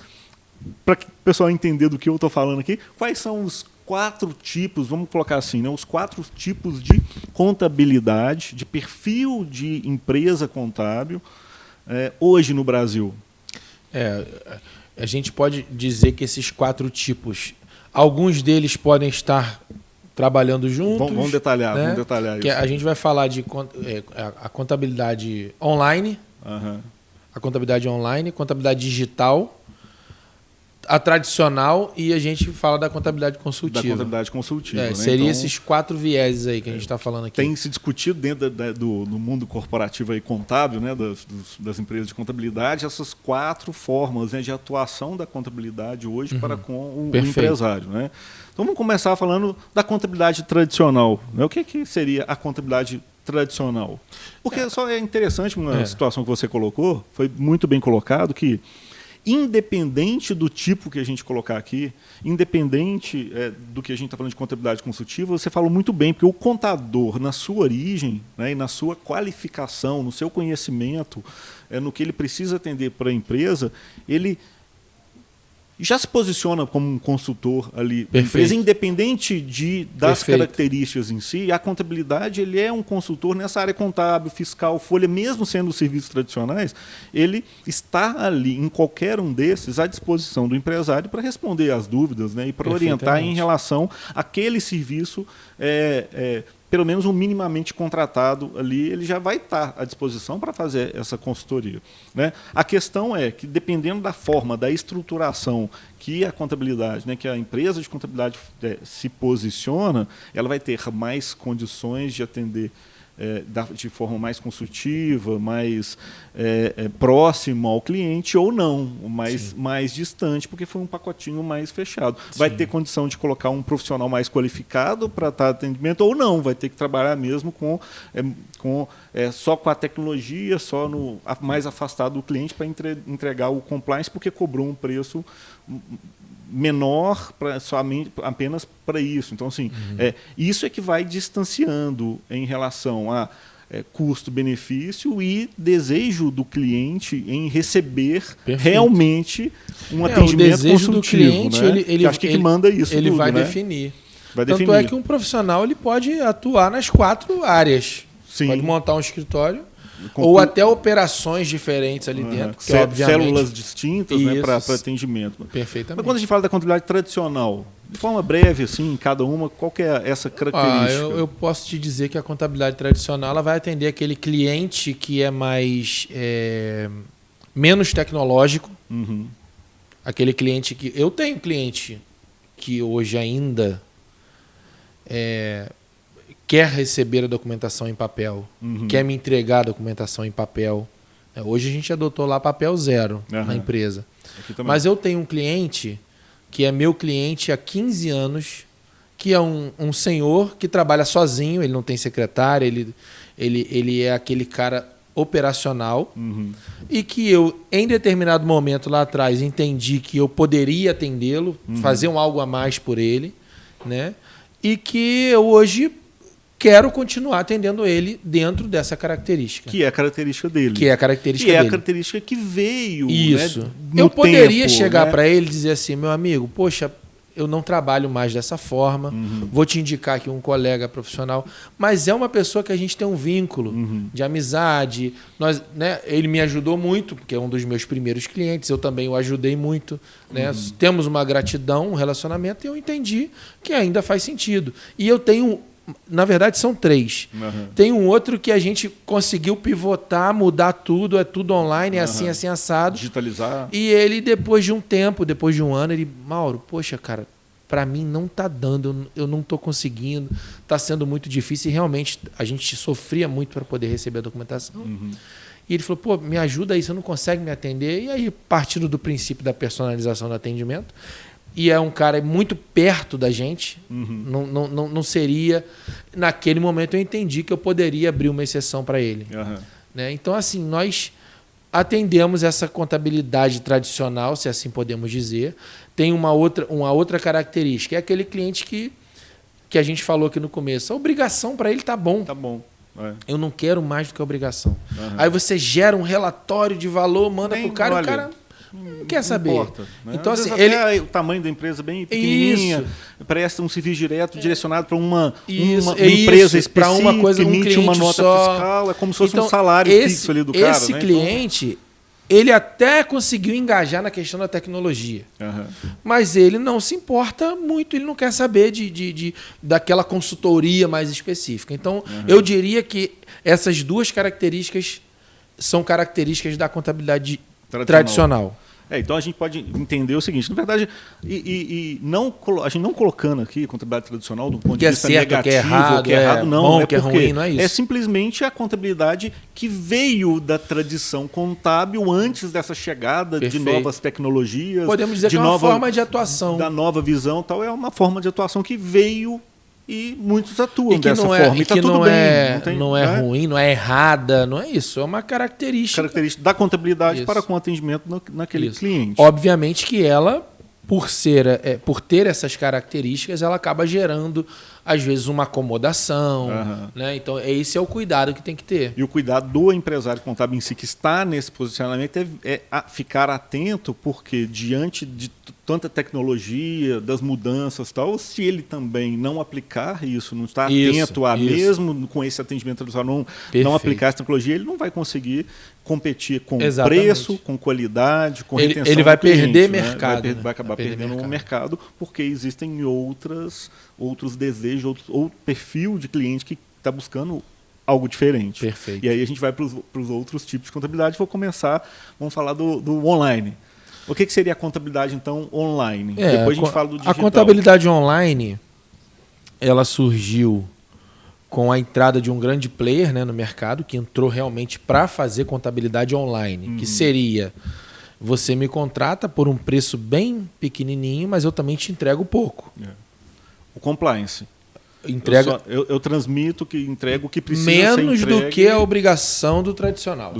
para o pessoal entender do que eu estou falando aqui, quais são os 4 tipos, vamos colocar assim, né, os 4 tipos de contabilidade, de perfil de empresa contábil hoje no Brasil? A gente pode dizer que esses 4 tipos, alguns deles podem estar trabalhando juntos. Vamos detalhar, né? Vamos detalhar isso. Que a gente vai falar de a contabilidade online, a contabilidade online, contabilidade digital, a tradicional, e a gente fala da contabilidade consultiva. Da contabilidade consultiva. Né? Seria então, esses 4 vieses aí que a gente está falando aqui. Tem se discutido dentro do mundo corporativo e contábil, né, das empresas de contabilidade, essas 4 formas, né, de atuação da contabilidade hoje para com o empresário. Né? Então vamos começar falando da contabilidade tradicional. Né? O que seria a contabilidade tradicional? Porque só é interessante uma situação que você colocou, foi muito bem colocado, que independente do tipo que a gente colocar aqui, independente do que a gente está falando de contabilidade consultiva, você falou muito bem, porque o contador, na sua origem, né, e na sua qualificação, no seu conhecimento, no que ele precisa atender para a empresa, ele já se posiciona como um consultor ali. Empresa, independente das características em si, a contabilidade ele é um consultor nessa área contábil, fiscal, folha, mesmo sendo serviços tradicionais, ele está ali em qualquer um desses à disposição do empresário para responder às dúvidas, né, e para orientar em relação àquele serviço pelo menos um minimamente contratado ali, ele já vai estar à disposição para fazer essa consultoria. Né? A questão é que, dependendo da forma, da estruturação que a contabilidade, né, que a empresa de contabilidade se posiciona, ela vai ter mais condições de atender de forma mais consultiva, mais próxima ao cliente, ou não, mais distante, porque foi um pacotinho mais fechado. Sim. Vai ter condição de colocar um profissional mais qualificado para estar atendimento, ou não, vai ter que trabalhar mesmo só com a tecnologia, só mais afastado do cliente para entregar o compliance, porque cobrou um preço menor apenas para isso. Então, assim, isso é que vai distanciando em relação a custo-benefício e desejo do cliente em receber realmente um atendimento consultivo. Do cliente, né? ele acho que manda isso. Ele tudo, vai né? definir. Tanto é que um profissional ele pode atuar nas 4 áreas. Sim. Pode montar um escritório, ou até operações diferentes ali dentro. Que, obviamente, células distintas, né, para atendimento. Perfeitamente. Mas quando a gente fala da contabilidade tradicional, de forma breve, assim, cada uma, qual que é essa característica? Eu posso te dizer que a contabilidade tradicional ela vai atender aquele cliente que é mais menos tecnológico. Aquele cliente que... Eu tenho cliente que hoje ainda quer receber a documentação em papel, quer me entregar a documentação em papel. Hoje a gente adotou lá papel 0 na empresa. Mas eu tenho um cliente que é meu cliente há 15 anos, que é um senhor que trabalha sozinho, ele não tem secretária, ele é aquele cara operacional, e que eu, em determinado momento lá atrás, entendi que eu poderia atendê-lo, fazer algo a mais por ele, né? E que eu hoje quero continuar atendendo ele dentro dessa característica. Que é a característica dele. Que é a característica dele. A característica que veio. Isso. Né, eu poderia tempo, chegar né? para ele e dizer assim, meu amigo, poxa, eu não trabalho mais dessa forma, vou te indicar aqui um colega profissional, mas é uma pessoa que a gente tem um vínculo de amizade. Nós, né, ele me ajudou muito, porque é um dos meus primeiros clientes, eu também o ajudei muito. Né? Temos uma gratidão, um relacionamento, e eu entendi que ainda faz sentido. E eu tenho, na verdade, são 3. Tem um outro que a gente conseguiu pivotar, mudar tudo, é tudo online, é assim, assim, assado. Digitalizar. E ele, depois de um tempo, depois de um ano, ele, Mauro, poxa, cara, para mim não tá dando, eu não tô conseguindo, tá sendo muito difícil, e realmente a gente sofria muito para poder receber a documentação. E ele falou, pô, me ajuda aí, você não consegue me atender? E aí, partindo do princípio da personalização do atendimento, e é um cara muito perto da gente, não seria... Naquele momento eu entendi que eu poderia abrir uma exceção para ele. Né? Então, assim, nós atendemos essa contabilidade tradicional, se assim podemos dizer. Tem uma outra característica, é aquele cliente que a gente falou aqui no começo. A obrigação para ele tá bom. Tá bom. Eu não quero mais do que a obrigação. Aí você gera um relatório de valor, manda para o cara, e o cara não quer saber. Importa, né? Então, assim, o tamanho da empresa bem pequenininha, presta um serviço direto direcionado para uma empresa específica, para uma coisa, emite uma nota fiscal, é como se fosse um salário fixo ali do cara. Esse cliente, ele até conseguiu engajar na questão da tecnologia, mas ele não se importa muito, ele não quer saber daquela consultoria mais específica. Então, eu diria que essas 2 características são características da contabilidade tradicional. Então a gente pode entender o seguinte, na verdade, a gente não colocando aqui a contabilidade tradicional do ponto de vista negativo, que é errado, não, bom, que é ruim, não é isso. É simplesmente a contabilidade que veio da tradição contábil antes dessa chegada de novas tecnologias. Podemos dizer que é uma forma de atuação. Da nova visão, tal, é uma forma de atuação que veio e muitos atuam dessa forma. E está tudo bem. Não é ruim, não é errada, não é isso. É uma característica. Característica da contabilidade para com atendimento naquele cliente. Obviamente que ela, por ter essas características, ela acaba gerando, às vezes, uma acomodação. Né? Então, esse é o cuidado que tem que ter. E o cuidado do empresário contábil em si, que está nesse posicionamento, é ficar atento, porque diante de tanta tecnologia, das mudanças e tal, se ele também não aplicar isso, não está atento mesmo com esse atendimento tradicional, não aplicar essa tecnologia, ele não vai conseguir competir com preço, com qualidade, com retenção. Ele vai perder cliente, mercado. Né? Vai acabar perdendo o mercado, porque existem outros desejos, outro perfil de cliente que está buscando algo diferente. Perfeito. E aí a gente vai para os outros tipos de contabilidade. Vamos falar do online. O que seria a contabilidade, então, online? Depois a gente fala do digital. A contabilidade online, ela surgiu com a entrada de um grande player, né, no mercado, que entrou realmente para fazer contabilidade online, que seria: você me contrata por um preço bem pequenininho, mas eu também te entrego pouco. O compliance. Eu transmito, que entrego o que precisa ser entregue. Menos do que a obrigação do tradicional.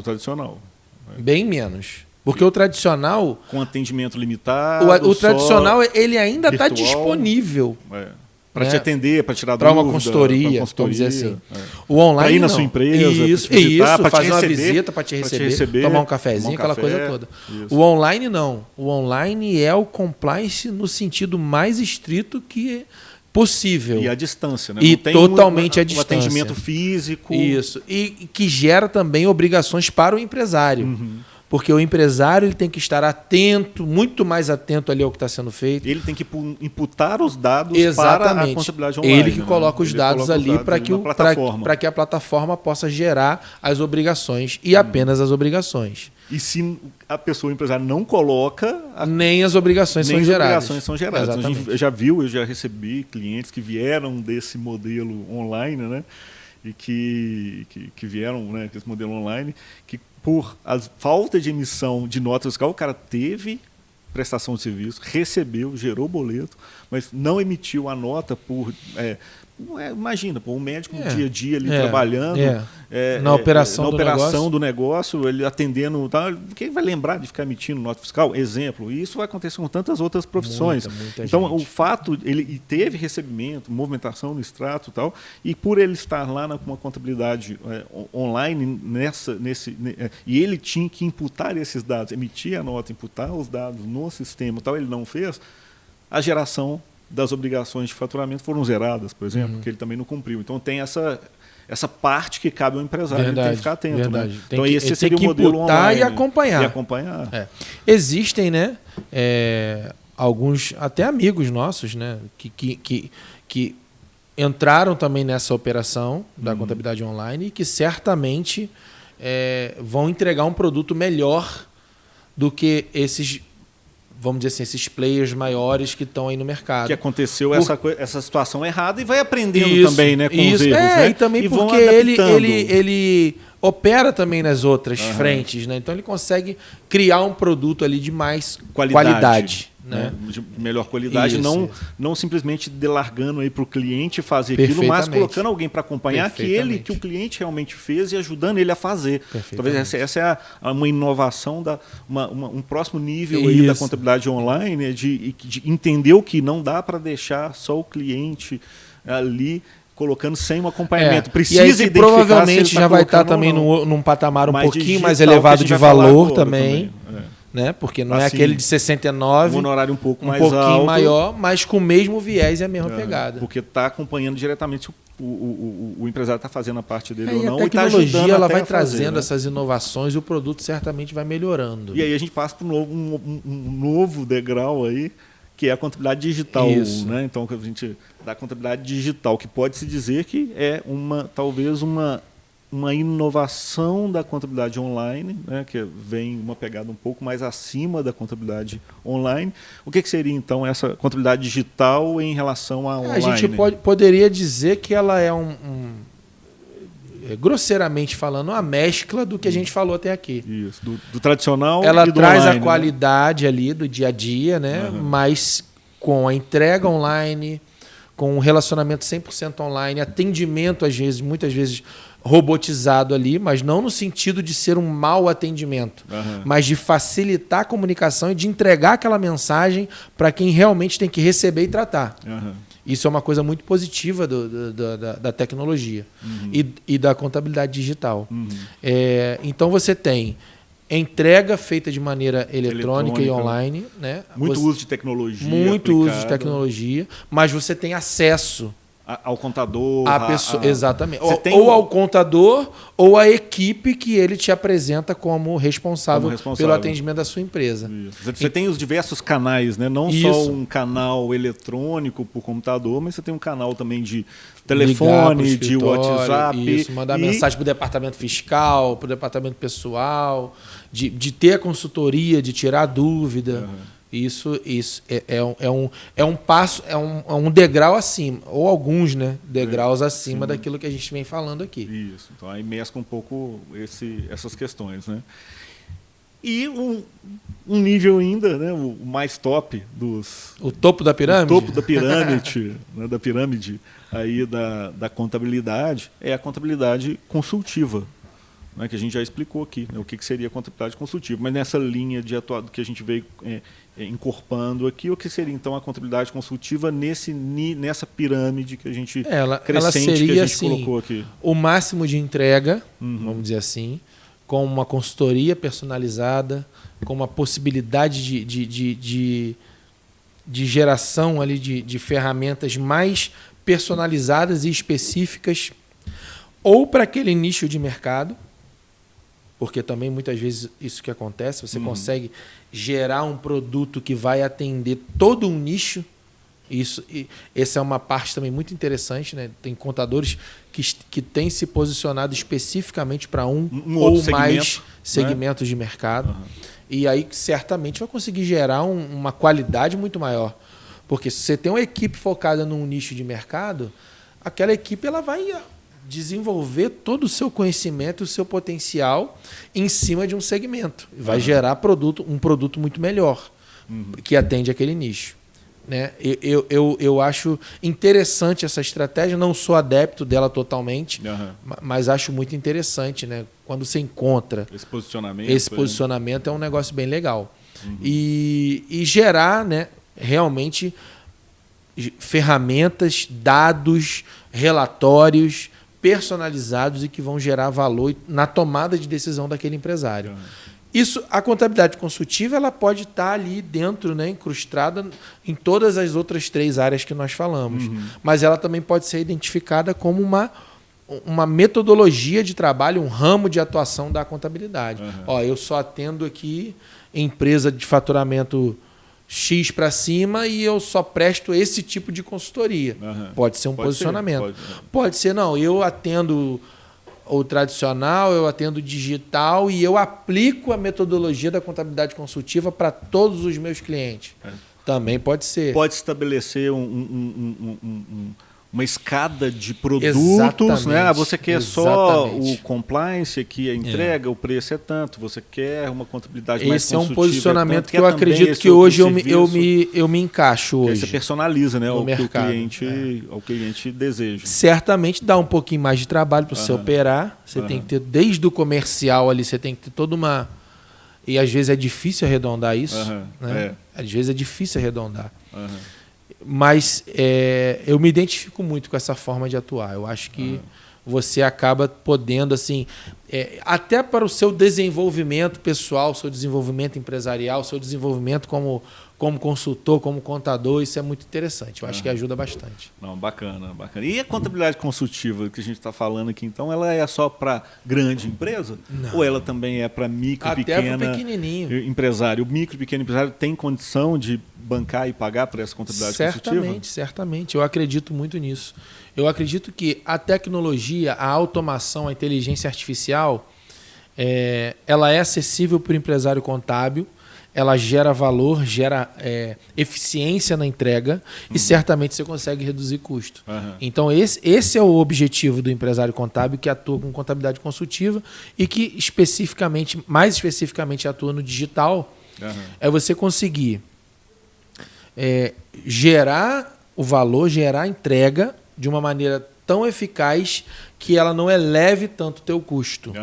Bem menos. Porque o tradicional... Com atendimento limitado. O tradicional, ele ainda está disponível. Para te atender, para tirar dúvida. Para uma consultoria, vamos dizer assim. O online, para ir na sua empresa, isso, fazer uma visita para te receber, tomar um cafezinho, aquela coisa toda. Isso. O online não. O online é o compliance no sentido mais estrito que possível. E à distância, né? E totalmente à distância. Um atendimento físico. Isso. E que gera também obrigações para o empresário. Porque o empresário ele tem que estar atento, muito mais atento ali ao que está sendo feito. Ele tem que imputar os dados para a contabilidade online. Ele que coloca os dados ali para que a plataforma possa gerar as obrigações e apenas as obrigações. E se a pessoa, o empresário, não coloca... Nem as obrigações são geradas. A gente eu já recebi clientes que vieram desse modelo online, né? E que vieram, né, desse modelo online, que por a falta de emissão de nota fiscal, o cara teve prestação de serviço, recebeu, gerou boleto, mas não emitiu a nota por... imagina, um médico no dia a dia ali trabalhando na operação do negócio, ele atendendo, quem vai lembrar de ficar emitindo nota fiscal? Exemplo, e isso vai acontecer com tantas outras profissões. Muita então, gente. O fato, ele teve recebimento, movimentação no extrato e tal, e por ele estar lá com uma contabilidade online, e ele tinha que imputar esses dados, emitir a nota, imputar os dados no sistema e tal, ele não fez. a geração das obrigações de faturamento foram zeradas, por exemplo, que ele também não cumpriu. Então tem essa parte que cabe ao empresário, ele tem que ficar atento. Né? Então esse seria o modelo online. E acompanhar. Existem, né, alguns, até amigos nossos, né, que entraram também nessa operação da contabilidade online e que certamente vão entregar um produto melhor do que esses, vamos dizer assim, esses players maiores que estão aí no mercado. Que aconteceu essa situação errada e vai aprendendo também, né, com os erros. Né? E também porque ele opera também nas outras frentes, né? Então ele consegue criar um produto ali de mais qualidade. Né? De melhor qualidade, não simplesmente delargando aí para o cliente fazer aquilo, mas colocando alguém para acompanhar que o cliente realmente fez e ajudando ele a fazer. Talvez essa é uma inovação, um próximo nível aí da contabilidade online, de entender o que não dá para deixar só o cliente ali colocando sem um acompanhamento. Precisa identificar provavelmente se ele já vai estar também num patamar um pouquinho digital, mais elevado de valor também. Né? Porque não é aquele de 69, um honorário um pouquinho alto, maior, mas com o mesmo viés e a mesma pegada. Porque está acompanhando diretamente o empresário está fazendo a parte dele ou não. A tecnologia ela vai trazendo essas inovações e o produto certamente vai melhorando. E aí a gente passa para um novo degrau aí, que é a contabilidade digital. Né? Então, a gente da contabilidade digital, que pode-se dizer que é talvez uma inovação da contabilidade online, né, que vem uma pegada um pouco mais acima da contabilidade online. O que seria, então, essa contabilidade digital em relação à online? A gente poderia dizer que ela é grosseiramente falando, uma mescla do que a gente falou até aqui. Isso, do tradicional ela e do traz online, a qualidade ali do dia a dia, né, mas com a entrega online, com um relacionamento 100% online, atendimento, muitas vezes, robotizado ali, mas não no sentido de ser um mau atendimento, mas de facilitar a comunicação e de entregar aquela mensagem para quem realmente tem que receber e tratar. Isso é uma coisa muito positiva da tecnologia e da contabilidade digital. Então você tem entrega feita de maneira eletrônica e online. Né? Muito uso de tecnologia. Muito uso de tecnologia, mas você tem acesso ao contador. Exatamente. Ou ao contador ou à equipe que ele te apresenta como responsável pelo atendimento da sua empresa. Você tem os diversos canais, né? Não só um canal eletrônico por computador, mas você tem um canal também de telefone, de WhatsApp. Mandar mensagem para o departamento fiscal, para o departamento pessoal, de ter a consultoria, de tirar dúvida. Isso é um passo, é um degrau acima, ou alguns, né, degraus acima daquilo que a gente vem falando aqui. Isso. Então aí mescla um pouco essas questões, né? E um nível ainda, né, o mais top o topo da pirâmide? O topo da pirâmide, né, da pirâmide aí da contabilidade é a contabilidade consultiva. Né, que a gente já explicou aqui, né, o que seria a contabilidade consultiva, mas nessa linha de atuado que a gente veio incorporando aqui, o que seria então a contabilidade consultiva nessa pirâmide que a gente ela seria, que a gente assim, colocou aqui? O máximo de entrega, vamos dizer assim, com uma consultoria personalizada, com uma possibilidade de geração ali de ferramentas mais personalizadas e específicas, ou para aquele nicho de mercado, porque também muitas vezes isso que acontece, você consegue gerar um produto que vai atender todo um nicho. Essa é uma parte também muito interessante, né? Tem contadores que têm se posicionado especificamente para um ou segmento, mais segmentos, né, de mercado. E aí certamente vai conseguir gerar uma qualidade muito maior. Porque se você tem uma equipe focada num nicho de mercado, aquela equipe ela vai desenvolver todo o seu conhecimento, o seu potencial em cima de um segmento. Vai gerar um produto muito melhor, que atende aquele nicho. Né? Eu acho interessante essa estratégia, não sou adepto dela totalmente, mas acho muito interessante, né? Quando você encontra esse posicionamento é um negócio bem legal. E gerar, né, realmente ferramentas, dados, relatórios personalizados e que vão gerar valor na tomada de decisão daquele empresário. Isso, a contabilidade consultiva, ela pode estar ali dentro, né, incrustada em todas as outras 3 áreas que nós falamos. Mas ela também pode ser identificada como uma metodologia de trabalho, um ramo de atuação da contabilidade. Ó, eu só atendo aqui empresa de faturamento X para cima e eu só presto esse tipo de consultoria. Pode ser um posicionamento. Pode ser, não, eu atendo o tradicional, eu atendo o digital e eu aplico a metodologia da contabilidade consultiva para todos os meus clientes. Também pode ser. Pode estabelecer uma escada de produtos, né? Você quer só o compliance, aqui a entrega, o preço é tanto. Você quer uma contabilidade mais consultiva. Esse é um posicionamento que eu acredito que hoje eu me encaixo hoje. Você personaliza, né, ao que o cliente deseja. Certamente dá um pouquinho mais de trabalho para você operar. Você tem que ter, desde o comercial ali, você tem que ter toda uma... E às vezes é difícil arredondar isso. Né? Às vezes é difícil arredondar. Mas eu me identifico muito com essa forma de atuar. Eu acho que você acaba podendo, assim, até para o seu desenvolvimento pessoal, seu desenvolvimento empresarial, seu desenvolvimento como consultor, como contador, isso é muito interessante. Eu acho que ajuda bastante. Não, bacana, bacana. E a contabilidade consultiva que a gente está falando aqui, então, ela é só para grande empresa? Não. Ou ela também é para micro, até pequena pequenininho empresário? O micro e pequeno empresário tem condição de bancar e pagar por essa contabilidade consultiva? Certamente. Eu acredito muito nisso. Eu acredito que a tecnologia, a automação, a inteligência artificial, ela é acessível para o empresário contábil, ela gera valor, gera eficiência na entrega e certamente você consegue reduzir custo. Então esse é o objetivo do empresário contábil que atua com contabilidade consultiva e que mais especificamente atua no digital, é você conseguir gerar o valor, gerar a entrega de uma maneira tão eficaz que ela não eleve tanto o teu custo.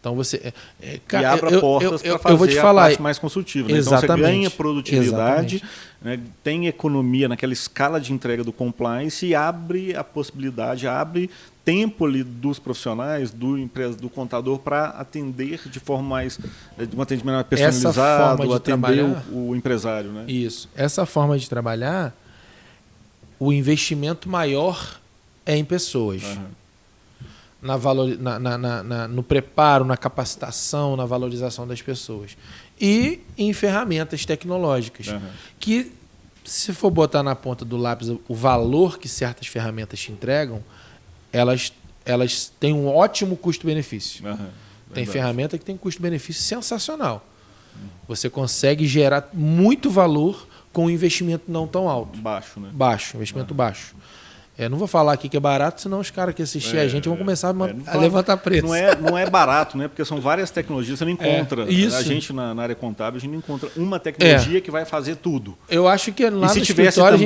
Então você e abra portas para fazer a parte mais consultiva. Né? Então você ganha produtividade, né? Tem economia naquela escala de entrega do compliance e abre a possibilidade, abre tempo ali dos profissionais, do contador para atender de forma mais, um atendimento mais personalizado, atender o empresário. Né? Isso. Essa forma de trabalhar, o investimento maior é em pessoas. No preparo, na capacitação, na valorização das pessoas. E em ferramentas tecnológicas. Que, se for botar na ponta do lápis o valor que certas ferramentas te entregam, elas têm um ótimo custo-benefício. Tem ferramenta que tem custo-benefício sensacional. Você consegue gerar muito valor com um investimento não tão alto. Baixo, né? Investimento baixo. Não vou falar aqui que é barato, senão os caras que assistirem a gente vão começar a levantar preço. Não é barato, né? Porque são várias tecnologias, você não encontra. A gente, na área contábil, a gente não encontra uma tecnologia que vai fazer tudo. Eu acho que lá no escritório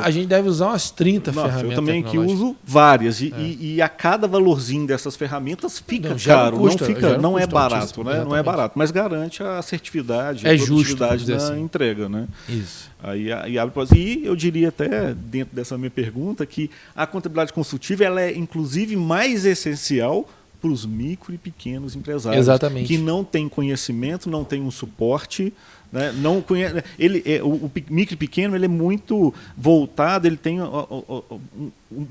a gente deve usar umas 30 ferramentas. Eu também que uso várias. E a cada valorzinho dessas ferramentas fica caro. Não é barato, né? Não é barato, mas garante a assertividade, a produtividade da entrega. Né? Isso. Aí abre portas. E eu diria até, dentro dessa minha pergunta, que a contabilidade consultiva ela é, inclusive, mais essencial para os micro e pequenos empresários. Exatamente. Que não têm conhecimento, não têm um suporte. Né? Não conhece, o micro e pequeno ele é muito voltado, ele tem o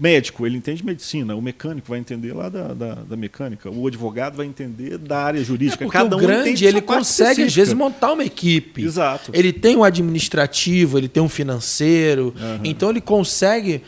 médico, ele entende medicina, o mecânico vai entender lá da mecânica, o advogado vai entender da área jurídica. Cada um grande ele consegue às vezes montar uma equipe. Exato. Ele tem um administrativo, ele tem um financeiro, então ele consegue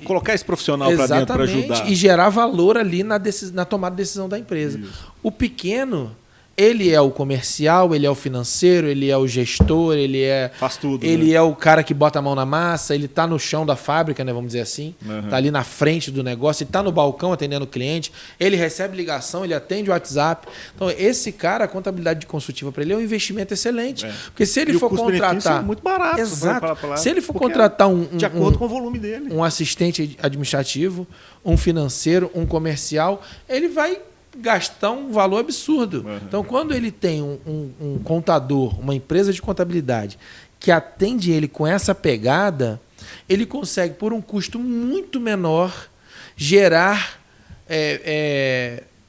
colocar esse profissional para dentro para ajudar e gerar valor ali na tomada de decisão da empresa. Isso. O pequeno, ele é o comercial, ele é o financeiro, ele é o gestor, ele é... Faz tudo, ele é o cara que bota a mão na massa, ele está no chão da fábrica, né, vamos dizer assim, está ali na frente do negócio, ele está no balcão atendendo o cliente, ele recebe ligação, ele atende o WhatsApp. Então, esse cara, a contabilidade consultiva para ele é um investimento excelente. Porque se ele for contratar... É muito barato. Exato. Se ele for contratar de acordo com o volume dele. Um assistente administrativo, um financeiro, um comercial, ele vai gastar um valor absurdo. Então, quando ele tem um contador, uma empresa de contabilidade que atende ele com essa pegada, ele consegue, por um custo muito menor, gerar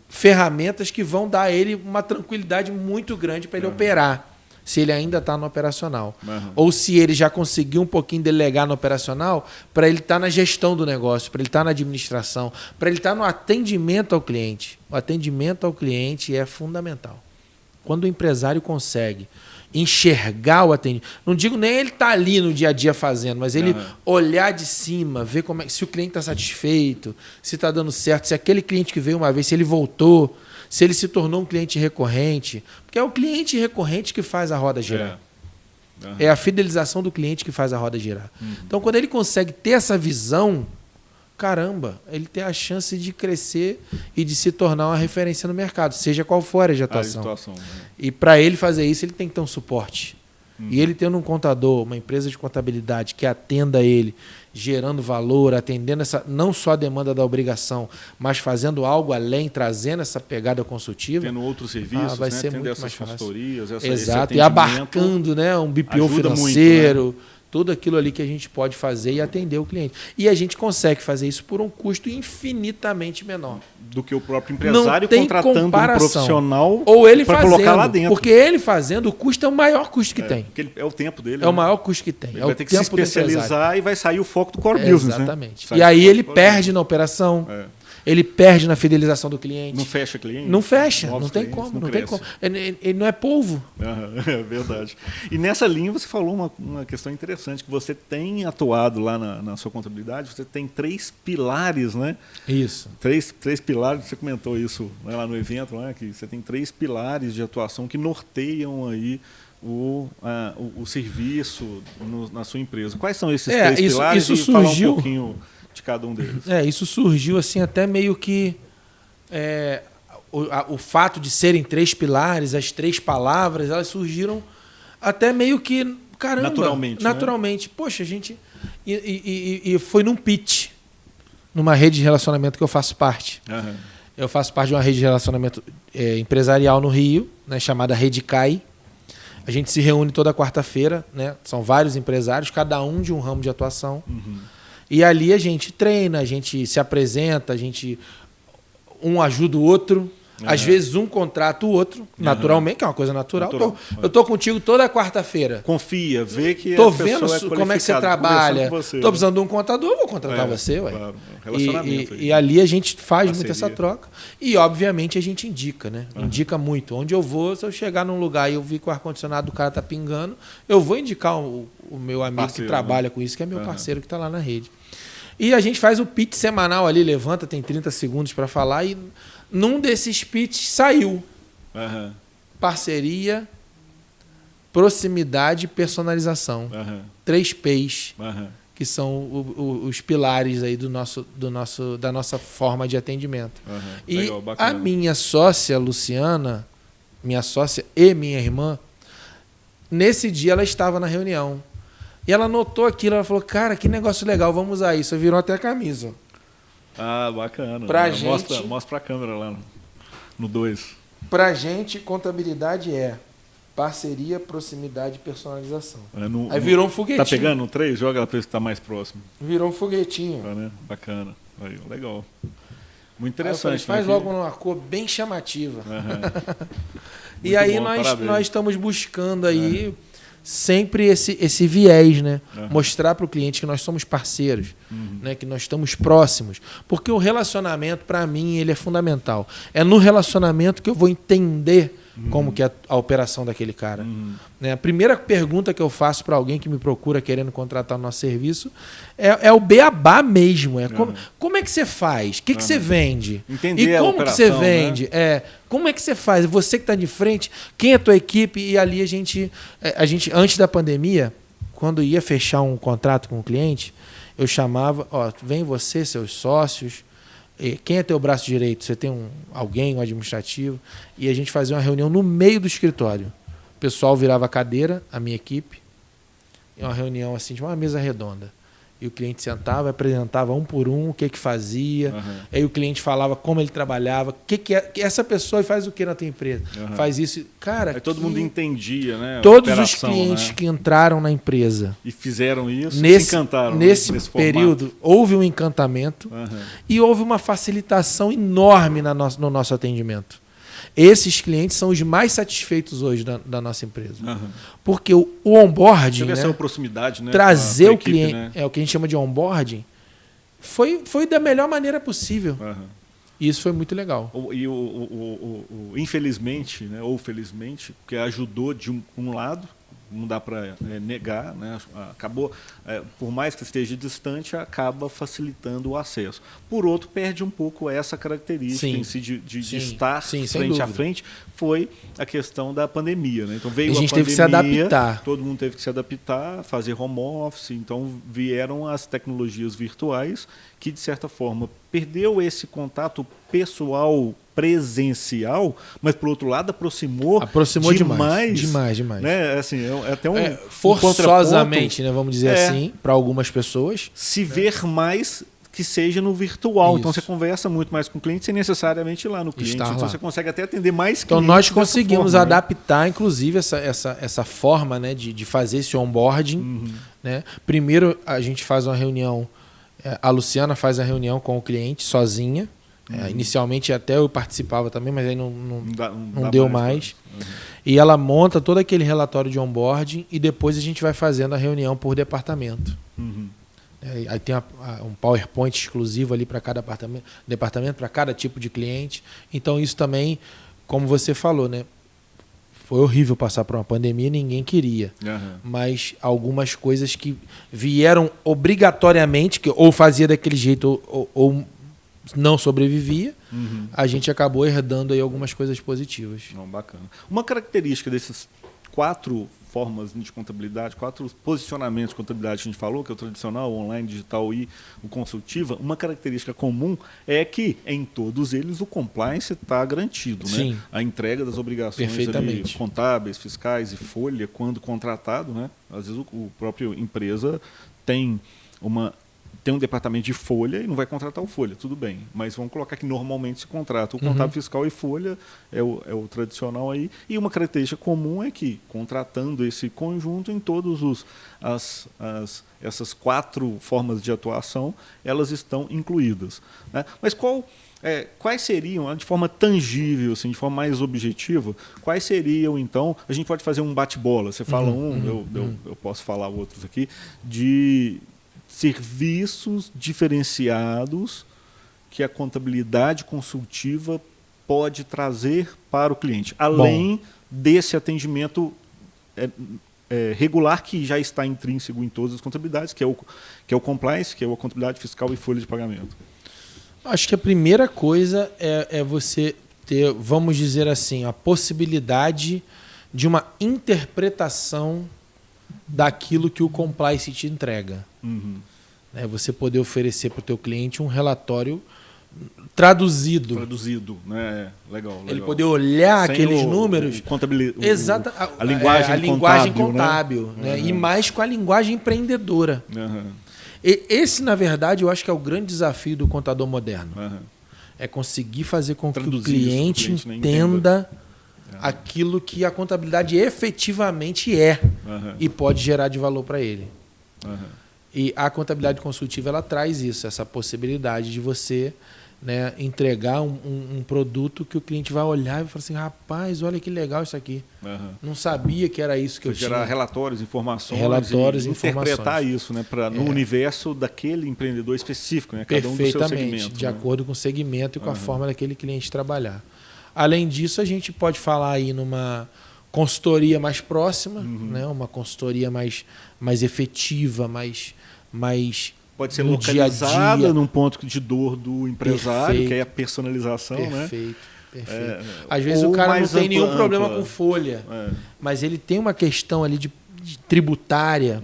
ferramentas que vão dar a ele uma tranquilidade muito grande para ele operar, se ele ainda está no operacional. Ou se ele já conseguiu um pouquinho delegar no operacional, para ele estar na gestão do negócio, para ele estar na administração, para ele estar no atendimento ao cliente. O atendimento ao cliente é fundamental. Quando o empresário consegue enxergar o atendimento, não digo nem ele estar ali no dia a dia fazendo, mas ele olhar de cima, ver como se o cliente está satisfeito, se está dando certo, se aquele cliente que veio uma vez, se ele voltou, se ele se tornou um cliente recorrente. Porque é o cliente recorrente que faz a roda girar. É a fidelização do cliente que faz a roda girar. Então, quando ele consegue ter essa visão, caramba, ele tem a chance de crescer e de se tornar uma referência no mercado, seja qual for a área de atuação. E para ele fazer isso, ele tem que ter um suporte. E ele tendo um contador, uma empresa de contabilidade que atenda ele, gerando valor, atendendo não só a demanda da obrigação, mas fazendo algo além, trazendo essa pegada consultiva. Tendo outros serviços, vai ser tendo muito essas mais consultorias, exato, e abarcando, né, um BPO financeiro, muito, né? Tudo aquilo ali que a gente pode fazer e atender o cliente. E a gente consegue fazer isso por um custo infinitamente menor do que o próprio empresário não contratando um profissional ou ele fazendo, colocar lá dentro. Porque ele fazendo, o custo é o maior custo que tem. Porque é o tempo dele. É o maior custo que tem. Ele vai ter que se especializar e vai sair o foco do core business. Exatamente. Né? E aí ele perde na operação. Ele perde na fidelização do cliente. Não fecha cliente? Não fecha, não tem como. Não tem como. Ele não é polvo. É verdade. E nessa linha você falou uma questão interessante, que você tem atuado lá na sua contabilidade, você tem 3 pilares, né? Isso. Três pilares, você comentou isso, né, lá no evento, né, que você tem 3 pilares de atuação que norteiam aí o serviço na sua empresa. Quais são esses 3 pilares? Isso surgiu... falar um pouquinho de cada um deles. Isso surgiu assim até meio que o fato de serem 3 pilares, as 3 palavras, elas surgiram até meio que, caramba, naturalmente. Né? Poxa, a gente e foi num pitch, numa rede de relacionamento que eu faço parte. Eu faço parte de uma rede de relacionamento empresarial no Rio, né, chamada Rede CAI. A gente se reúne toda quarta-feira, né? São vários empresários, cada um de um ramo de atuação. E ali a gente treina, a gente se apresenta, um ajuda o outro. Às vezes um contrata o outro, naturalmente, que é uma coisa natural. Eu tô contigo toda quarta-feira. Confia, vê que tô vendo como é que você trabalha. Tô precisando de um contador, vou contratar você. Ué. Claro, relacionamento. E ali a gente faz muito essa troca. E, obviamente, a gente indica, né? Indica muito. Onde eu vou, se eu chegar num lugar e eu vi que o ar-condicionado do cara tá pingando, eu vou indicar o meu amigo parceiro, que trabalha com isso, que é meu parceiro que está lá na rede. E a gente faz o pitch semanal ali, levanta, tem 30 segundos para falar e num desses pitches saiu parceria, proximidade e personalização. 3 P's, que são os pilares aí da nossa forma de atendimento. E legal, a minha sócia, Luciana, minha sócia e minha irmã, nesse dia ela estava na reunião. E ela notou aquilo, ela falou, cara, que negócio legal, vamos usar isso. Virou até a camisa. Ah, bacana. Mostra pra câmera lá no 2. Pra gente, contabilidade é parceria, proximidade e personalização. Aí virou um foguetinho. Tá pegando no 3? Joga ela pra ver se tá mais próximo. Virou um foguetinho. Né? Bacana. Aí, legal. Muito interessante. Faz logo uma cor bem chamativa. E aí nós estamos buscando aí... sempre esse viés, né? Mostrar para o cliente que nós somos parceiros, né? Que nós estamos próximos. Porque o relacionamento, para mim, ele é fundamental. É no relacionamento que eu vou entender como que é a operação daquele cara. Né? A primeira pergunta que eu faço para alguém que me procura querendo contratar o nosso serviço é o beabá mesmo. Como é que você faz? O que você vende? Entender e como que você vende? Né? Como é que você faz? Você que está de frente, quem é a tua equipe? E ali a gente, antes da pandemia, quando ia fechar um contrato com o cliente, eu chamava, vem você, seus sócios, quem é teu braço direito? Você tem alguém, um administrativo? E a gente fazia uma reunião no meio do escritório. O pessoal virava a cadeira, a minha equipe, uma reunião assim, de uma mesa redonda. E o cliente sentava, apresentava um por um o que fazia. Aí o cliente falava como ele trabalhava. Que essa pessoa faz o que na tua empresa? Faz isso. Cara, aí todo mundo entendia, né? Todos os clientes, né, que entraram na empresa e fizeram isso, se encantaram. Nesse período, houve um encantamento e houve uma facilitação enorme no nosso atendimento. Esses clientes são os mais satisfeitos hoje da nossa empresa. Porque o onboarding, né, essa proximidade, né, trazer com a o cliente, equipe, né? é o que a gente chama de onboarding, foi da melhor maneira possível. E isso foi muito legal. E infelizmente, né, ou felizmente, porque ajudou de um lado, não dá para negar, né? Acabou, por mais que esteja distante, acaba facilitando o acesso. Por outro, perde um pouco essa característica em si de estar frente a frente, foi a questão da pandemia, né? Então veio a gente teve que se adaptar. Todo mundo teve que se adaptar, fazer home office, então vieram as tecnologias virtuais que, de certa forma, perdeu esse contato pessoal presencial, mas, por outro lado, aproximou demais. Né? Assim, é até forçosamente, né, vamos dizer assim, para algumas pessoas. Se ver mais que seja no virtual. Isso. Então, você conversa muito mais com o cliente sem necessariamente ir lá no cliente. Então, você consegue até atender mais clientes. Então, nós conseguimos adaptar, inclusive, essa forma, né, de fazer esse onboarding. Né? Primeiro, a gente faz uma reunião, a Luciana faz a reunião com o cliente sozinha. Inicialmente até eu participava também, mas aí não deu mais. E ela monta todo aquele relatório de onboarding e depois a gente vai fazendo a reunião por departamento. Aí tem um PowerPoint exclusivo ali para cada departamento, para cada tipo de cliente. Então isso também, como você falou, né? Foi horrível passar por uma pandemia, ninguém queria. Mas algumas coisas que vieram obrigatoriamente, que ou fazia daquele jeito ou não sobrevivia, a gente acabou herdando aí algumas coisas positivas. Bacana. Uma característica desses 4 formas de contabilidade, 4 posicionamentos de contabilidade que a gente falou, que é o tradicional, o online, digital e o consultiva, uma característica comum é que em todos eles o compliance está garantido. Né? A entrega das obrigações ali, contábeis, fiscais e folha, quando contratado, né? Às vezes o próprio empresa tem um departamento de folha e não vai contratar o folha, tudo bem. Mas vamos colocar que normalmente se contrata o contábil, fiscal e folha, é o tradicional aí. E uma característica comum é que, contratando esse conjunto em todas essas 4 formas de atuação, elas estão incluídas. Né? Mas quais seriam, de forma tangível, assim, de forma mais objetiva, quais seriam, então, a gente pode fazer um bate-bola, você fala eu posso falar outros aqui, de serviços diferenciados que a contabilidade consultiva pode trazer para o cliente, além desse atendimento regular que já está intrínseco em todas as contabilidades, que é o compliance, que é a contabilidade fiscal e folha de pagamento. Acho que a primeira coisa é você ter, vamos dizer assim, a possibilidade de uma interpretação daquilo que o compliance te entrega. Você poder oferecer para o teu cliente um relatório traduzido. Né? Legal. Ele poder olhar sem aqueles números. A linguagem contábil. Né? E mais com a linguagem empreendedora. Esse, na verdade, eu acho que é o grande desafio do contador moderno. É conseguir fazer com que o cliente entenda aquilo que a contabilidade efetivamente é e pode gerar de valor para ele. E a contabilidade consultiva ela traz isso, essa possibilidade de você, né, entregar um produto que o cliente vai olhar e falar assim, rapaz, olha que legal isso aqui. Não sabia que era isso que eu tinha. Gerar relatórios, informações, interpretar isso, né, no universo daquele empreendedor específico, né, cada um do seu segmento. De acordo com o segmento e com a forma daquele cliente trabalhar. Além disso, a gente pode falar aí numa consultoria mais próxima, né, uma consultoria mais efetiva, mais pode ser localizada dia -dia. Num ponto de dor do empresário, que é a personalização. Perfeito. Às vezes o cara não tem nenhum problema com folha, mas ele tem uma questão ali de tributária,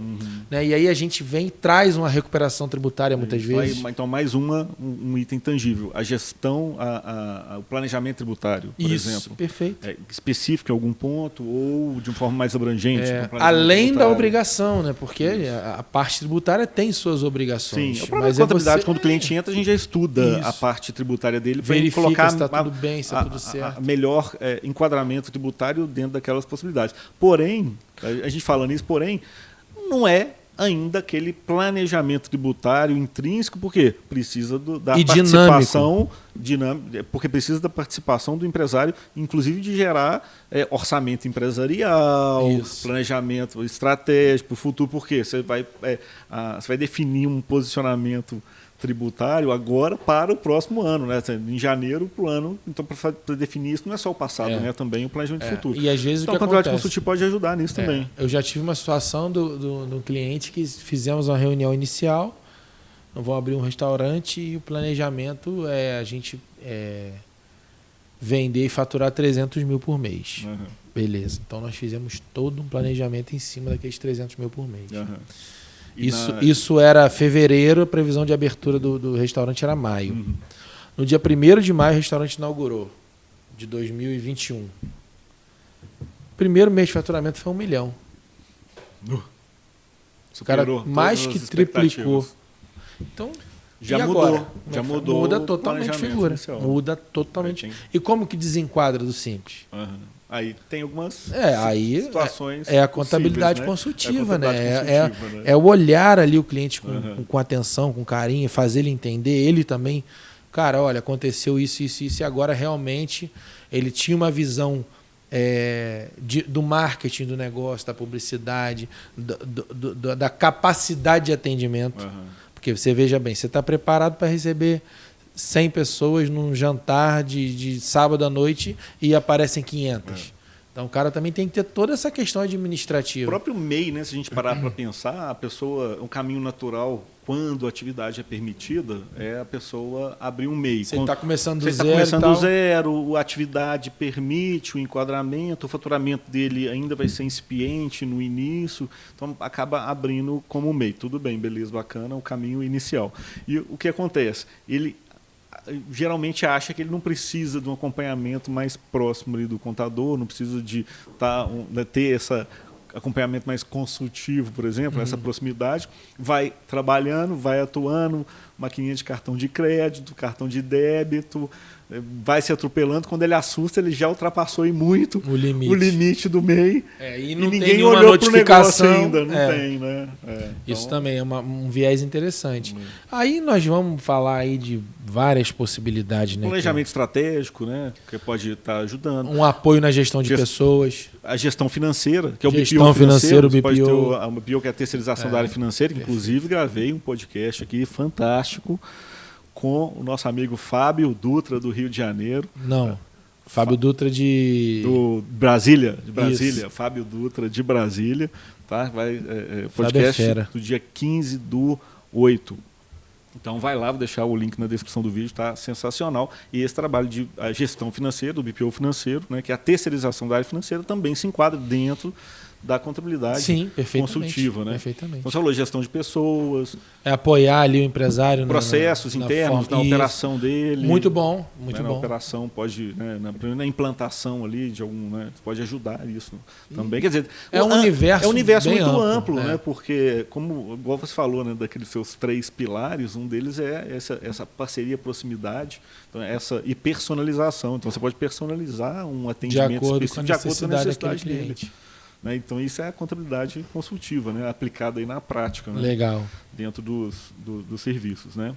né? E aí a gente vem e traz uma recuperação tributária muitas vezes. Então, mais um item tangível. A gestão, o planejamento tributário, por exemplo. Perfeito. Específico em algum ponto ou de uma forma mais abrangente? Além da obrigação, né? Porque a parte tributária tem suas obrigações. Sim, a contabilidade, quando o cliente entra, a gente já estuda a parte tributária dele, verifica colocar se está tudo bem, se está tudo certo. Melhor enquadramento tributário dentro daquelas possibilidades. Porém, a gente fala nisso, porém, não é ainda aquele planejamento tributário intrínseco, porque precisa da participação dinâmica, porque precisa da participação do empresário, inclusive de gerar orçamento empresarial, planejamento estratégico para o futuro, porque você vai definir um posicionamento tributário agora para o próximo ano, né? Em janeiro para o ano. Então, para definir isso, não é só o passado, né? Também o planejamento futuro. E às vezes então, o contabilidade consultiva pode ajudar nisso também. Eu já tive uma situação do cliente que fizemos uma reunião inicial, não vão abrir um restaurante e o planejamento é a gente vender e faturar 300 mil por mês. Beleza. Então, nós fizemos todo um planejamento em cima daqueles 300 mil por mês. Isso era fevereiro, a previsão de abertura do restaurante era maio. No dia 1º de maio, o restaurante inaugurou, de 2021. Primeiro mês de faturamento foi 1 milhão. O cara mais que triplicou. Então, já mudou. Muda totalmente a figura. Inicial. Muda totalmente. E como que desenquadra do simples? Aí tem algumas situações. É a contabilidade consultiva, né? É o olhar ali o cliente com atenção, com carinho, fazer ele entender, ele também. Cara, olha, aconteceu isso, e agora realmente ele tinha uma visão do marketing do negócio, da publicidade, da capacidade de atendimento. Porque você veja bem, você está preparado para receber 100 pessoas num jantar de sábado à noite e aparecem 500. Então o cara também tem que ter toda essa questão administrativa. O próprio MEI, né, se a gente parar para pensar, a pessoa, um caminho natural, quando a atividade é permitida, é a pessoa abrir um MEI. Você está começando do zero. Você está começando do zero, a atividade permite o enquadramento, o faturamento dele ainda vai ser incipiente no início, então acaba abrindo como MEI. Tudo bem, beleza, bacana, o caminho inicial. E o que acontece? Ele geralmente acha que ele não precisa de um acompanhamento mais próximo ali do contador, não precisa de ter esse acompanhamento mais consultivo, por exemplo, essa proximidade, vai trabalhando, vai atuando, maquininha de cartão de crédito, cartão de débito, vai se atropelando, quando ele assusta, ele já ultrapassou muito o limite do MEI e ninguém olhou para o negócio ainda, não tem, né? Isso também é um viés interessante. Aí nós vamos falar aí de várias possibilidades, né? Planejamento estratégico, né? Que pode estar ajudando. Um apoio na gestão de pessoas. A gestão financeira, que é o BPO financeiro. Você pode ter a BPO, que é a terceirização da área financeira, que inclusive gravei um podcast aqui fantástico com o nosso amigo Fábio Dutra, do Rio de Janeiro. Fábio Dutra do Brasília, Isso. Fábio Dutra de Brasília, tá? Podcast do dia 15/8. Então vai lá, vou deixar o link na descrição do vídeo, tá sensacional. E esse trabalho de gestão financeira, do BPO financeiro, né, que é a terceirização da área financeira, também se enquadra dentro da contabilidade consultiva, né? Perfeitamente. Então, você falou gestão de pessoas. Apoiar ali o empresário. Processos internos, na operação dele. Muito bom, Na operação, pode, né, na implantação ali de algum, né, pode ajudar isso também. Quer dizer, é um universo muito amplo, né? Porque, igual você falou, né, daqueles seus 3 pilares, um deles é essa parceria, proximidade, então, e personalização. Então, você pode personalizar um atendimento específico de acordo com a necessidade dele. Né? Então, isso é a contabilidade consultiva, né? Aplicada aí na prática, né? Legal. Dentro dos serviços. Né?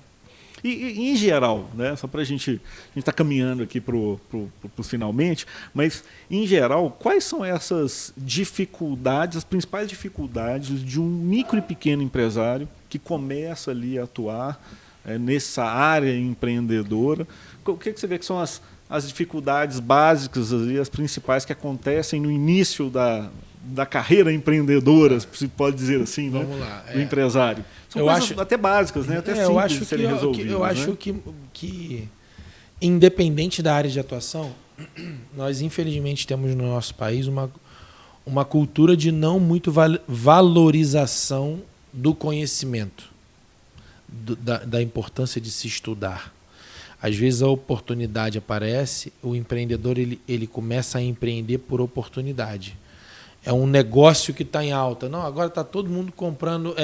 E em geral, né? Só para a gente está caminhando aqui para os finalmente, mas, em geral, quais são essas dificuldades, as principais dificuldades de um micro e pequeno empresário que começa ali a atuar nessa área empreendedora? O que você vê que são as dificuldades básicas, as principais que acontecem no início da carreira empreendedora, se pode dizer assim, né? Vamos lá. Do empresário. São coisas até básicas, né? Até simples de serem resolvidas. Eu acho que, independente da área de atuação, nós infelizmente temos no nosso país uma cultura de não muito valorização do conhecimento, da importância de se estudar. Às vezes a oportunidade aparece, o empreendedor ele começa a empreender por oportunidade. É um negócio que está em alta. Não, agora está todo mundo comprando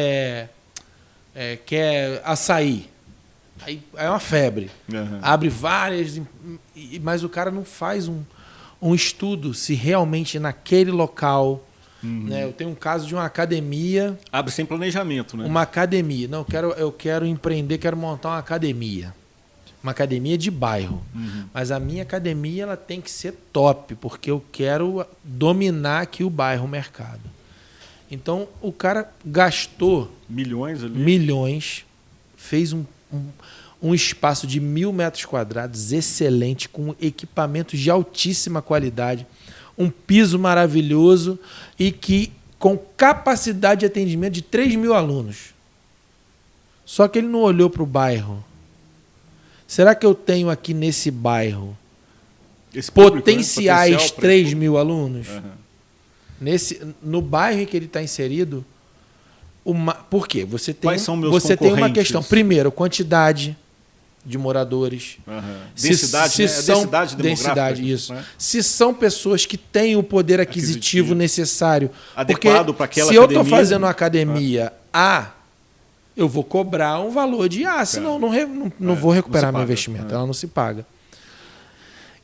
quer açaí. Aí é uma febre. Uhum. Abre várias, mas o cara não faz um estudo se realmente naquele local. Né? Eu tenho um caso de uma academia. Abre sem planejamento, né? Uma academia. Não, eu quero empreender, quero montar uma academia. Uma academia de bairro. Mas a minha academia ela tem que ser top, porque eu quero dominar aqui o bairro, o mercado. Então, o cara gastou milhões ali. Milhões, fez um espaço de 1.000 metros quadrados, excelente, com equipamentos de altíssima qualidade, um piso maravilhoso e que com capacidade de atendimento de 3.000 alunos. Só que ele não olhou para o bairro. Será que eu tenho aqui nesse bairro potenciais 3.000 alunos? No bairro em que ele está inserido, por quê? Você tem uma questão. Primeiro, quantidade de moradores. Densidade demográfica. Isso. Né? Se são pessoas que têm o poder aquisitivo necessário. Adequado para aquela academia. Se eu estou fazendo uma academia A, eu vou cobrar um valor de A, senão não vou recuperar meu investimento. Ela não se paga.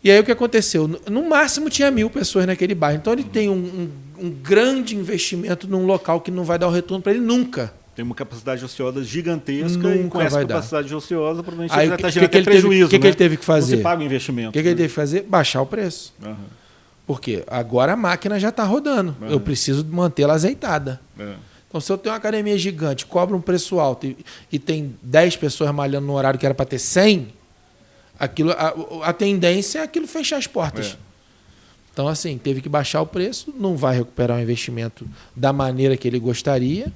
E aí o que aconteceu? No máximo tinha 1.000 pessoas naquele bairro. Então ele tem um grande investimento num local que não vai dar o retorno para ele nunca. Tem uma capacidade ociosa gigantesca nunca e com essa vai capacidade dar. Ociosa provavelmente aí, ele vai estar gerando até prejuízo. O que ele teve que fazer? Não se paga o investimento. O que ele teve que fazer? Baixar o preço. Porque agora a máquina já está rodando. Eu preciso mantê-la azeitada. Então, se eu tenho uma academia gigante, cobra um preço alto e tem 10 pessoas malhando no horário que era para ter 100, a tendência é aquilo fechar as portas. Então, assim, teve que baixar o preço, não vai recuperar o investimento da maneira que ele gostaria.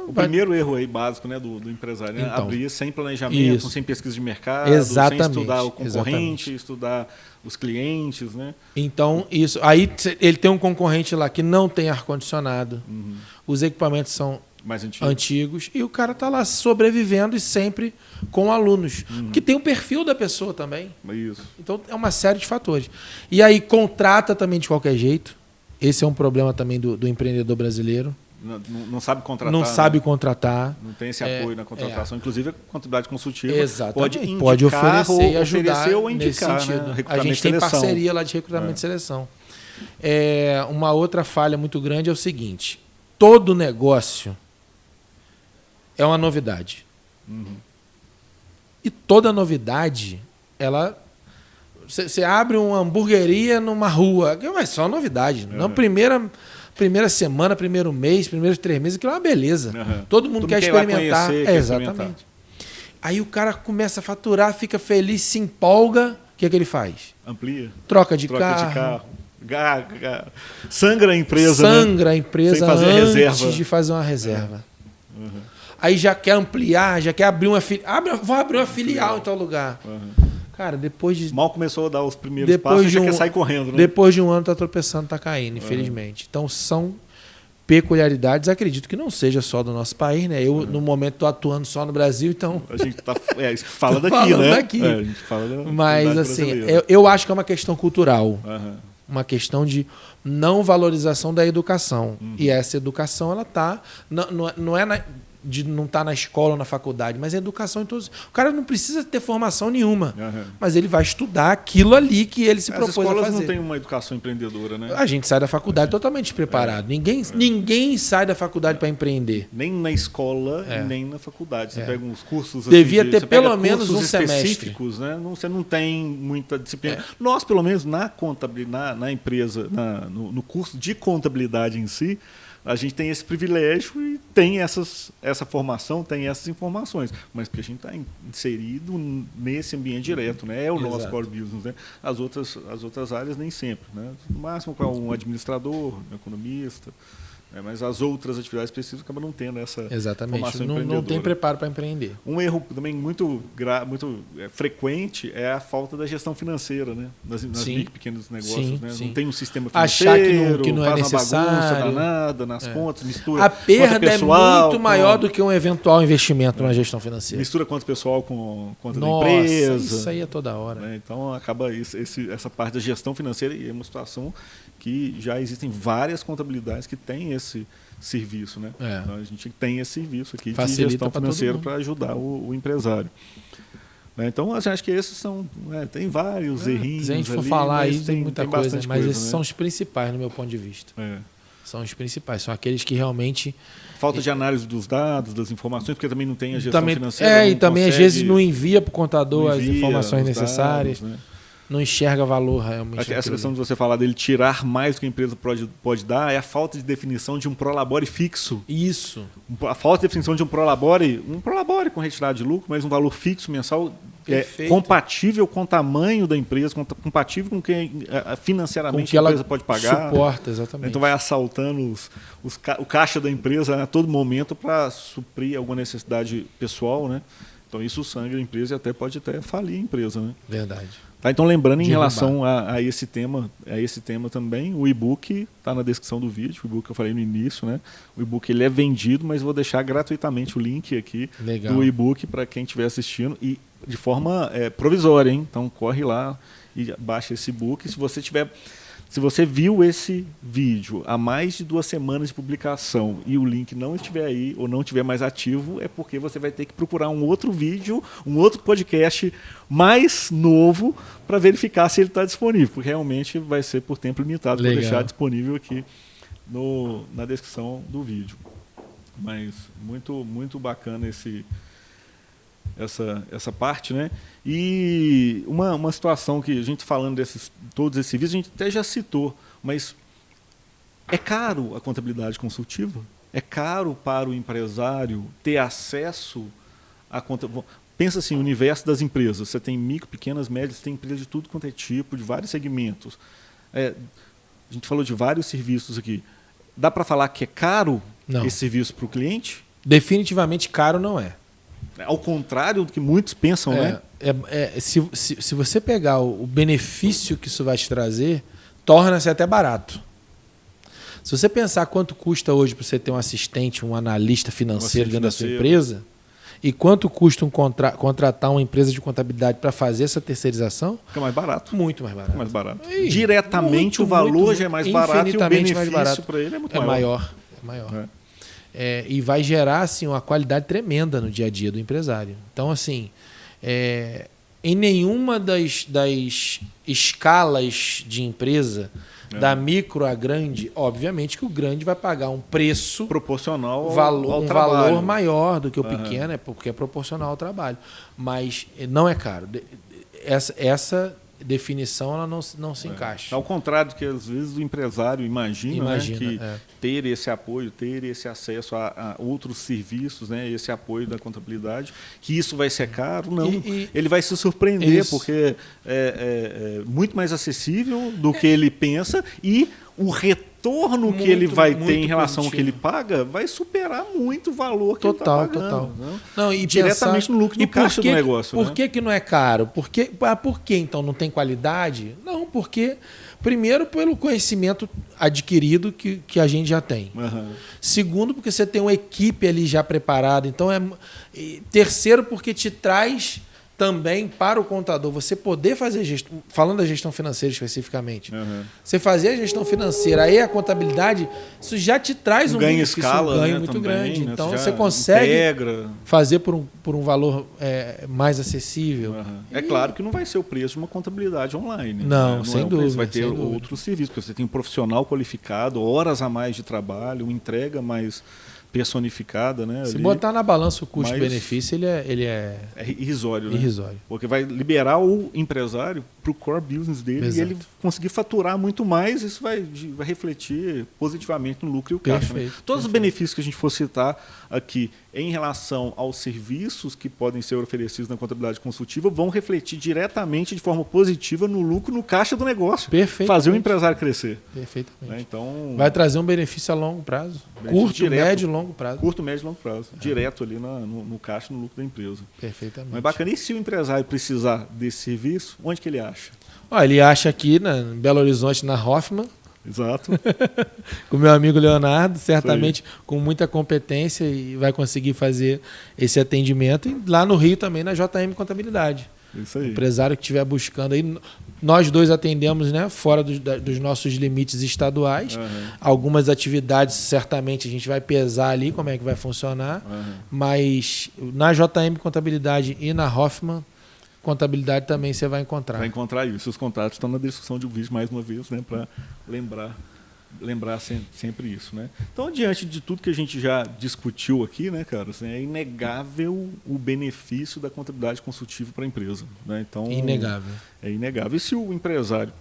O primeiro erro aí básico, né, do empresário, né? Então, abrir sem planejamento, sem pesquisa de mercado, sem estudar o concorrente, estudar os clientes, né? Então, isso. Aí ele tem um concorrente lá que não tem ar-condicionado. Os equipamentos são mais antigos e o cara está lá sobrevivendo e sempre com alunos. Que tem o perfil da pessoa também. Isso. Então, é uma série de fatores. E aí, contrata também de qualquer jeito. Esse é um problema também do empreendedor brasileiro. Não sabe contratar. Não sabe contratar. Não tem esse apoio na contratação. Inclusive, a contabilidade consultiva pode oferecer e ajudar ou indicar, nesse sentido. Né, a gente tem parceria lá de recrutamento e seleção. Uma outra falha muito grande é o seguinte. Todo negócio é uma novidade. E toda novidade, você abre uma hamburgueria numa rua, é só novidade. Na primeira semana, primeiro mês, primeiros 3 meses, aquilo é uma beleza. Todo mundo quer experimentar. Exatamente. Aí o cara começa a faturar, fica feliz, se empolga. O que é que ele faz? Amplia. Troca de carro. Sangra a empresa. Sem fazer antes de fazer uma reserva. Aí já quer ampliar, já quer abrir uma filial. Vou abrir uma filial em tal lugar. Cara, depois de... Mal começou a dar os primeiros passos e já quer sair correndo. Né? Depois de um ano está tropeçando, está caindo, infelizmente. Então, são peculiaridades, acredito que não seja só do nosso país, né? Eu, no momento, estou atuando só no Brasil, então... A gente fala daqui, né? A gente fala mas, assim, eu acho que é uma questão cultural. Uma questão de não valorização da educação. E essa educação, ela está... Não é de não estar na escola ou na faculdade, mas a educação em todos. O cara não precisa ter formação nenhuma, mas ele vai estudar aquilo ali que ele se propôs a fazer. As escolas não têm uma educação empreendedora, né? A gente sai da faculdade totalmente despreparado. Ninguém sai da faculdade para empreender. Nem na escola, nem na faculdade. Você pega uns cursos... Devia ter pelo menos um semestre. Né? Você não tem muita disciplina. Nós, pelo menos, na contabilidade, na empresa, no curso de contabilidade em si, a gente tem esse privilégio e tem essa formação, tem essas informações, mas porque a gente está inserido nesse ambiente direto, né? É o nosso core business, né? As outras áreas nem sempre, né? No máximo para um administrador, um economista, Mas as outras atividades específicas acabam não tendo essa Exatamente. formação Não tem preparo para empreender. Um erro também muito frequente é a falta da gestão financeira, né? Nas micro e pequenos negócios. Né? Não tem um sistema financeiro, achar que não é necessário. Uma bagunça danada nas contas, mistura a perda pessoal, é muito maior do que um eventual investimento na gestão financeira. Mistura conta pessoal com conta da empresa. Isso aí é toda hora. Né? Então acaba essa parte da gestão financeira e é uma situação que já existem várias contabilidades que têm esse serviço, né? Então a gente tem esse serviço aqui facilita de gestão financeira para ajudar o empresário. Então, assim, acho que esses são... tem vários errinhos. Se a gente for ali, falar aí, tem muita coisa, mas esses né? são os principais, no meu ponto de vista. São os principais, são aqueles que realmente... Falta de análise dos dados, das informações, porque também não tem a gestão financeira. E também às vezes não envia para o contador as informações necessárias. Dados, né? Não enxerga valor realmente. Essa questão de você falar dele tirar mais do que a empresa pode dar é a falta de definição de um prolabore fixo. Isso. A falta de definição de um prolabore com retirada de lucro, mas um valor fixo mensal compatível com o tamanho da empresa, compatível com o que financeiramente a empresa pode pagar. Suporta, exatamente. Então vai assaltando o caixa da empresa a todo momento para suprir alguma necessidade pessoal, né? Então isso sangra a empresa e até pode falir a empresa, né? Verdade. Então, lembrando em relação a esse tema também, o e-book está na descrição do vídeo, o e-book que eu falei no início, né? O e-book ele é vendido, mas vou deixar gratuitamente o link aqui do e-book para quem estiver assistindo e de forma provisória, hein? Então corre lá e baixa esse e-book. Se você viu esse vídeo há mais de 2 semanas de publicação e o link não estiver aí ou não estiver mais ativo, é porque você vai ter que procurar um outro vídeo, um outro podcast mais novo para verificar se ele está disponível, porque realmente vai ser por tempo limitado. Vou deixar disponível aqui na descrição do vídeo. Mas muito, muito bacana essa parte, né? E uma situação que a gente falando todos esses serviços, a gente até já citou, mas é caro a contabilidade consultiva? É caro para o empresário ter acesso à contabilidade? Pensa assim, o universo das empresas. Você tem micro, pequenas, médias, tem empresas de tudo quanto é tipo, de vários segmentos. A gente falou de vários serviços aqui. Dá para falar que é caro esse serviço para o cliente? Definitivamente caro não é. Ao contrário do que muitos pensam, né? Se você pegar o benefício que isso vai te trazer, torna-se até barato. Se você pensar quanto custa hoje para você ter um assistente, um analista financeiro dentro da sua empresa, e quanto custa contratar uma empresa de contabilidade para fazer essa terceirização, fica mais barato. Muito mais barato. Mais barato. Diretamente o valor já é mais barato e o benefício para ele é muito maior. É maior. E vai gerar assim, uma qualidade tremenda no dia a dia do empresário. Então, assim, em nenhuma das escalas de empresa, da micro a grande, obviamente que o grande vai pagar um preço proporcional ao valor maior do que o pequeno, porque é proporcional ao trabalho. Mas não é caro. Essa definição ela não se encaixa. Ao contrário do que às vezes o empresário imagina que ter esse apoio, ter esse acesso a outros serviços, né, esse apoio da contabilidade, que isso vai ser caro, não. Ele vai se surpreender, porque é muito mais acessível do que ele pensa e o retorno que ele vai ter em relação ao que ele paga vai superar muito o valor que ele está pagando. Total. Não, e diretamente no lucro do caixa do negócio. Por que não é caro? Por que então não tem qualidade? Não, porque primeiro pelo conhecimento adquirido que a gente já tem. Segundo, porque você tem uma equipe ali já preparada. Então terceiro, porque te traz também para o contador você poder fazer gestão, falando da gestão financeira especificamente, você fazer a gestão financeira e a contabilidade, isso já te traz um ganho escala, ganho muito grande. Então você consegue fazer por um valor mais acessível. É claro que não vai ser o preço de uma contabilidade online. Não, sem dúvida. Vai ter outros serviços, porque você tem um profissional qualificado, horas a mais de trabalho, uma entrega mais personificada, né? Se botar na balança o custo-benefício, ele é irrisório, né? Irrisório. Porque vai liberar o empresário para o core business dele. Exato. E ele conseguir faturar muito mais, isso vai refletir positivamente no lucro e o caixa. Né? Todos os benefícios que a gente for citar aqui em relação aos serviços que podem ser oferecidos na contabilidade consultiva, vão refletir diretamente de forma positiva no lucro, no caixa do negócio. Fazer o empresário crescer. Perfeitamente. Né? Então, vai trazer um benefício a longo prazo. Curto, direto, médio e longo prazo. Curto, médio e longo prazo. Direto ali no caixa, no lucro da empresa. Perfeitamente. Mas bacana. E se o empresário precisar desse serviço, onde que ele acha? Ele acha aqui em Belo Horizonte, na Hoffman. Exato. Com o meu amigo Leonardo, certamente com muita competência, e vai conseguir fazer esse atendimento. E lá no Rio também, na JM Contabilidade. Isso aí. O empresário que estiver buscando aí. Nós dois atendemos, né, fora dos nossos limites estaduais. Algumas atividades, certamente, a gente vai pesar ali como é que vai funcionar. Mas na JM Contabilidade e na Hoffman Contabilidade também você vai encontrar. Vai encontrar isso. Os contatos estão na descrição do vídeo, mais uma vez, né, para lembrar sempre isso, né? Então, diante de tudo que a gente já discutiu aqui, né, cara, assim, é inegável o benefício da contabilidade consultiva para a empresa, né? Então, inegável. É inegável. E se o empresário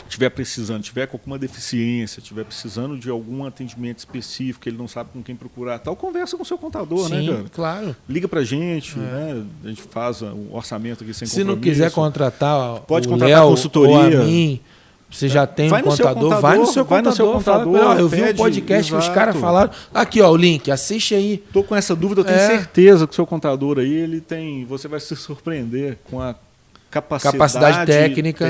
estiver precisando, tiver com alguma deficiência, estiver precisando de algum atendimento específico, ele não sabe com quem procurar, tal, conversa com o seu contador, sim, né, cara? Claro. Liga pra gente, né? A gente faz o orçamento aqui sem compromisso. Se não quiser contratar, pode o contratar Léo consultoria. Ou a mim, você já tem um contador, vai no seu contador, fala, eu vi um podcast que os caras falaram, aqui ó, o link, assiste aí. Tô com essa dúvida, eu tenho certeza que o seu contador aí, você vai se surpreender com a capacidade técnica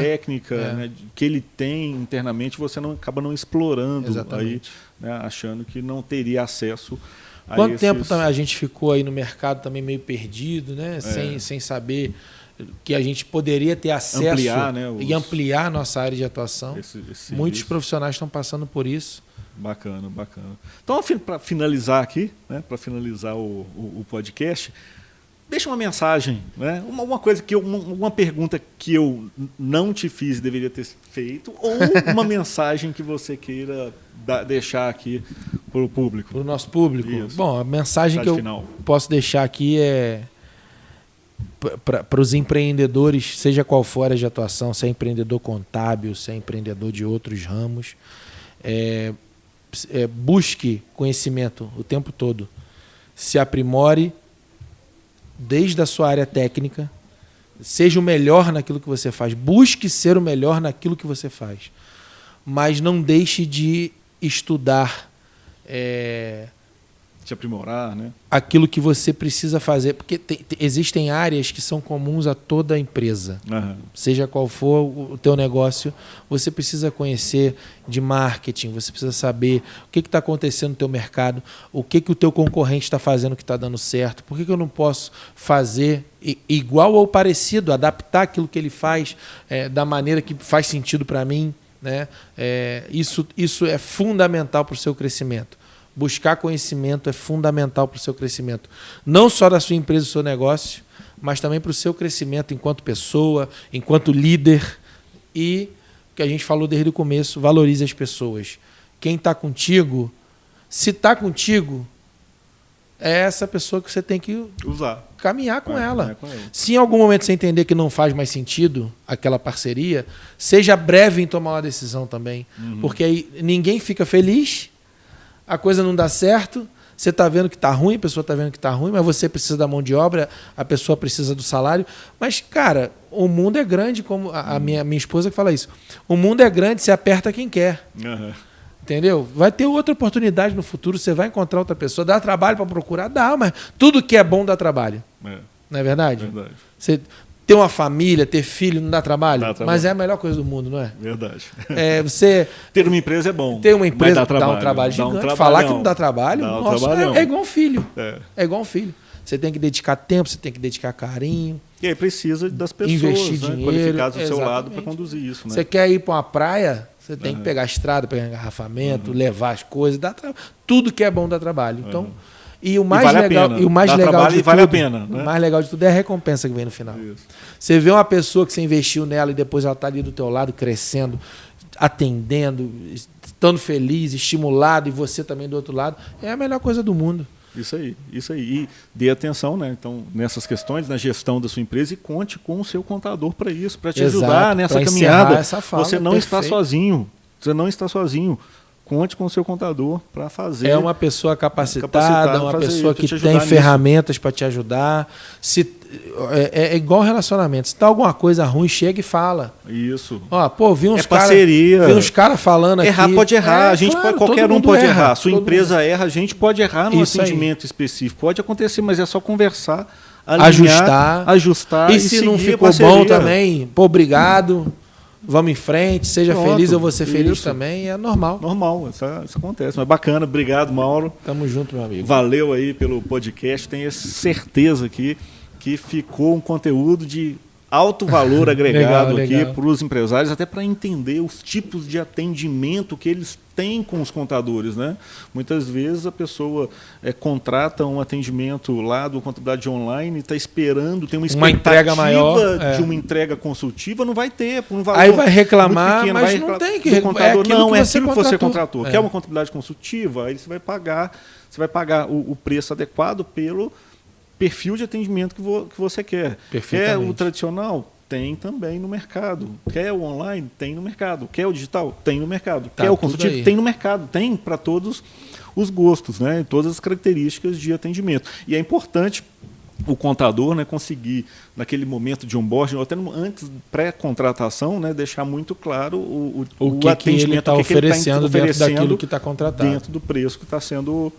né, que ele tem internamente, você acaba não explorando. Exatamente. Aí, né, achando que não teria acesso a Quanto tempo também a gente ficou aí no mercado também meio perdido, né? Sem saber que a gente poderia ter acesso e ampliar nossa área de atuação. Muitos profissionais estão passando por isso. Bacana. Então, para finalizar aqui, né, para finalizar o podcast, deixa uma mensagem, né? Uma pergunta que eu não te fiz e deveria ter feito, ou uma mensagem que você queira deixar aqui para o público. Para o nosso público? Isso. Bom, a mensagem que eu posso deixar aqui é para os empreendedores, seja qual for a área de atuação, se é empreendedor contábil, se é empreendedor de outros ramos, busque conhecimento o tempo todo, se aprimore desde a sua área técnica, seja o melhor naquilo que você faz, busque ser o melhor naquilo que você faz, mas não deixe de estudar se aprimorar, né? Aquilo que você precisa fazer, porque existem áreas que são comuns a toda empresa. Seja qual for o teu negócio, você precisa conhecer de marketing, você precisa saber o que está acontecendo no teu mercado, o que o teu concorrente está fazendo que está dando certo, por que eu não posso fazer igual ou parecido, adaptar aquilo que ele faz da maneira que faz sentido para mim, né? Isso é fundamental para o seu crescimento. Buscar conhecimento é fundamental para o seu crescimento. Não só da sua empresa e do seu negócio, mas também para o seu crescimento enquanto pessoa, enquanto líder. E, que a gente falou desde o começo, valorize as pessoas. Quem está contigo, se está contigo, é essa pessoa que você tem que caminhar com ela. Se em algum momento você entender que não faz mais sentido aquela parceria, seja breve em tomar uma decisão também. Porque aí ninguém fica feliz, a coisa não dá certo, você está vendo que está ruim, a pessoa está vendo que está ruim, mas você precisa da mão de obra, a pessoa precisa do salário. Mas, cara, o mundo é grande, como a minha esposa que fala isso. O mundo é grande, você aperta quem quer. Entendeu? Vai ter outra oportunidade no futuro, você vai encontrar outra pessoa. Dá trabalho para procurar? Dá, mas tudo que é bom dá trabalho. Não é verdade? Verdade. Você ter uma família, ter filho, não dá trabalho? Dá trabalho. Mas é a melhor coisa do mundo, não é? Verdade. Você ter uma empresa é bom. Ter uma empresa dá um trabalho gigante. Falar que não dá trabalho, é igual um filho. É igual um filho. Você tem que dedicar tempo, você tem que dedicar carinho. E aí precisa das pessoas, investir dinheiro, qualificadas do seu lado para conduzir isso. Né? Você quer ir para uma praia, você tem que pegar a estrada, pegar engarrafamento, levar as coisas. Tudo que é bom dá trabalho. Então, e o mais legal de tudo, vale a pena, né? O mais legal de tudo é a recompensa que vem no final. Isso. Você vê uma pessoa que você investiu nela e depois ela está ali do teu lado, crescendo, atendendo, estando feliz, estimulado, e você também do outro lado, é a melhor coisa do mundo. Isso aí. E dê atenção, né? Então, nessas questões, na gestão da sua empresa, e conte com o seu contador para isso, para te ajudar nessa caminhada. Essa fala, você não está sozinho. Você não está sozinho. conte com o seu contador para fazer. É uma pessoa capacitada, uma pessoa que tem nisso. ferramentas para te ajudar. É igual relacionamento. Se tá alguma coisa ruim, chega e fala. Isso. Ó, pô, vi uns caras falando aqui. Errar pode errar. A gente claro, qualquer um pode errar. Sua empresa mundo erra, a gente pode errar no atendimento específico. Pode acontecer, mas é só conversar, alinhar, ajustar. E se não ficou bom também, pô, obrigado. Vamos em frente, seja feliz, eu vou ser feliz também, é normal. Normal, isso acontece. Mas bacana, obrigado, Mauro. Tamo junto, meu amigo. Valeu aí pelo podcast, tenho certeza aqui que ficou um conteúdo de alto valor agregado aqui para os empresários, até para entender os tipos de atendimento que eles têm com os contadores, né? Muitas vezes a pessoa contrata um atendimento lá do Contabilidade Online, está esperando, tem uma entrega maior de uma entrega consultiva, não vai ter, por um valor aí vai reclamar, pequeno, mas não tem que contador, não, é aquilo que você contratou. Quer uma contabilidade consultiva, aí você vai pagar o preço adequado pelo perfil de atendimento que você quer. Quer o tradicional? Tem também no mercado. Quer o online? Tem no mercado. Quer o digital? Tem no mercado. Quer o consultivo? Tem no mercado. Tem para todos os gostos, né? Todas as características de atendimento. E é importante o contador, né, conseguir, naquele momento de onboarding, ou até antes, pré-contratação, né, deixar muito claro o atendimento que ele está oferecendo dentro daquilo que está contratado. Dentro do preço que está sendo,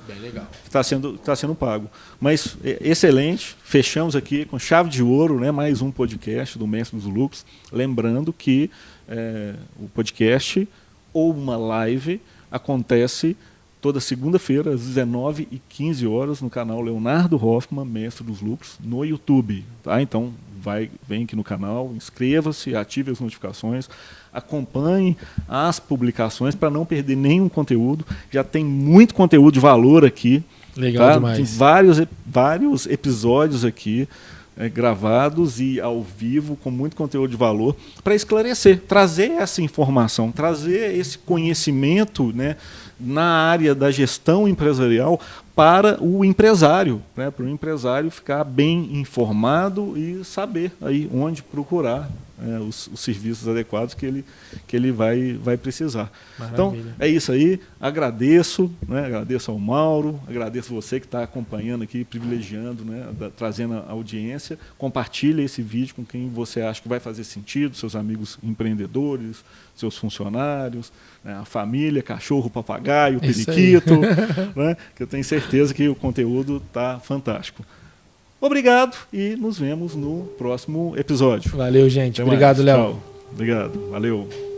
tá sendo pago. Mas excelente, fechamos aqui com chave de ouro, né, mais um podcast do Mestre dos Lucros. Lembrando que o podcast ou uma live acontece toda segunda-feira, às 19h15, no canal Leonardo Hoffman, Mestre dos Lucros, no YouTube. Tá? Então, vem aqui no canal, inscreva-se, ative as notificações, acompanhe as publicações para não perder nenhum conteúdo. Já tem muito conteúdo de valor aqui. Legal, tá? demais. Tem vários episódios aqui gravados e ao vivo, com muito conteúdo de valor, para esclarecer, trazer essa informação, trazer esse conhecimento, né, na área da gestão empresarial para o empresário, né, para o empresário ficar bem informado e saber aí onde procurar os serviços adequados que ele vai precisar. Maravilha. Então, é isso aí. Agradeço, né, agradeço ao Mauro, agradeço você que está acompanhando aqui, privilegiando, né, trazendo a audiência. Compartilhe esse vídeo com quem você acha que vai fazer sentido, seus amigos empreendedores, seus funcionários, né, a família, cachorro, papagaio, periquito, né, que eu tenho certeza que o conteúdo está fantástico. Obrigado e nos vemos no próximo episódio. Valeu, gente. Até obrigado, mais. Léo. Tchau. Obrigado. Valeu.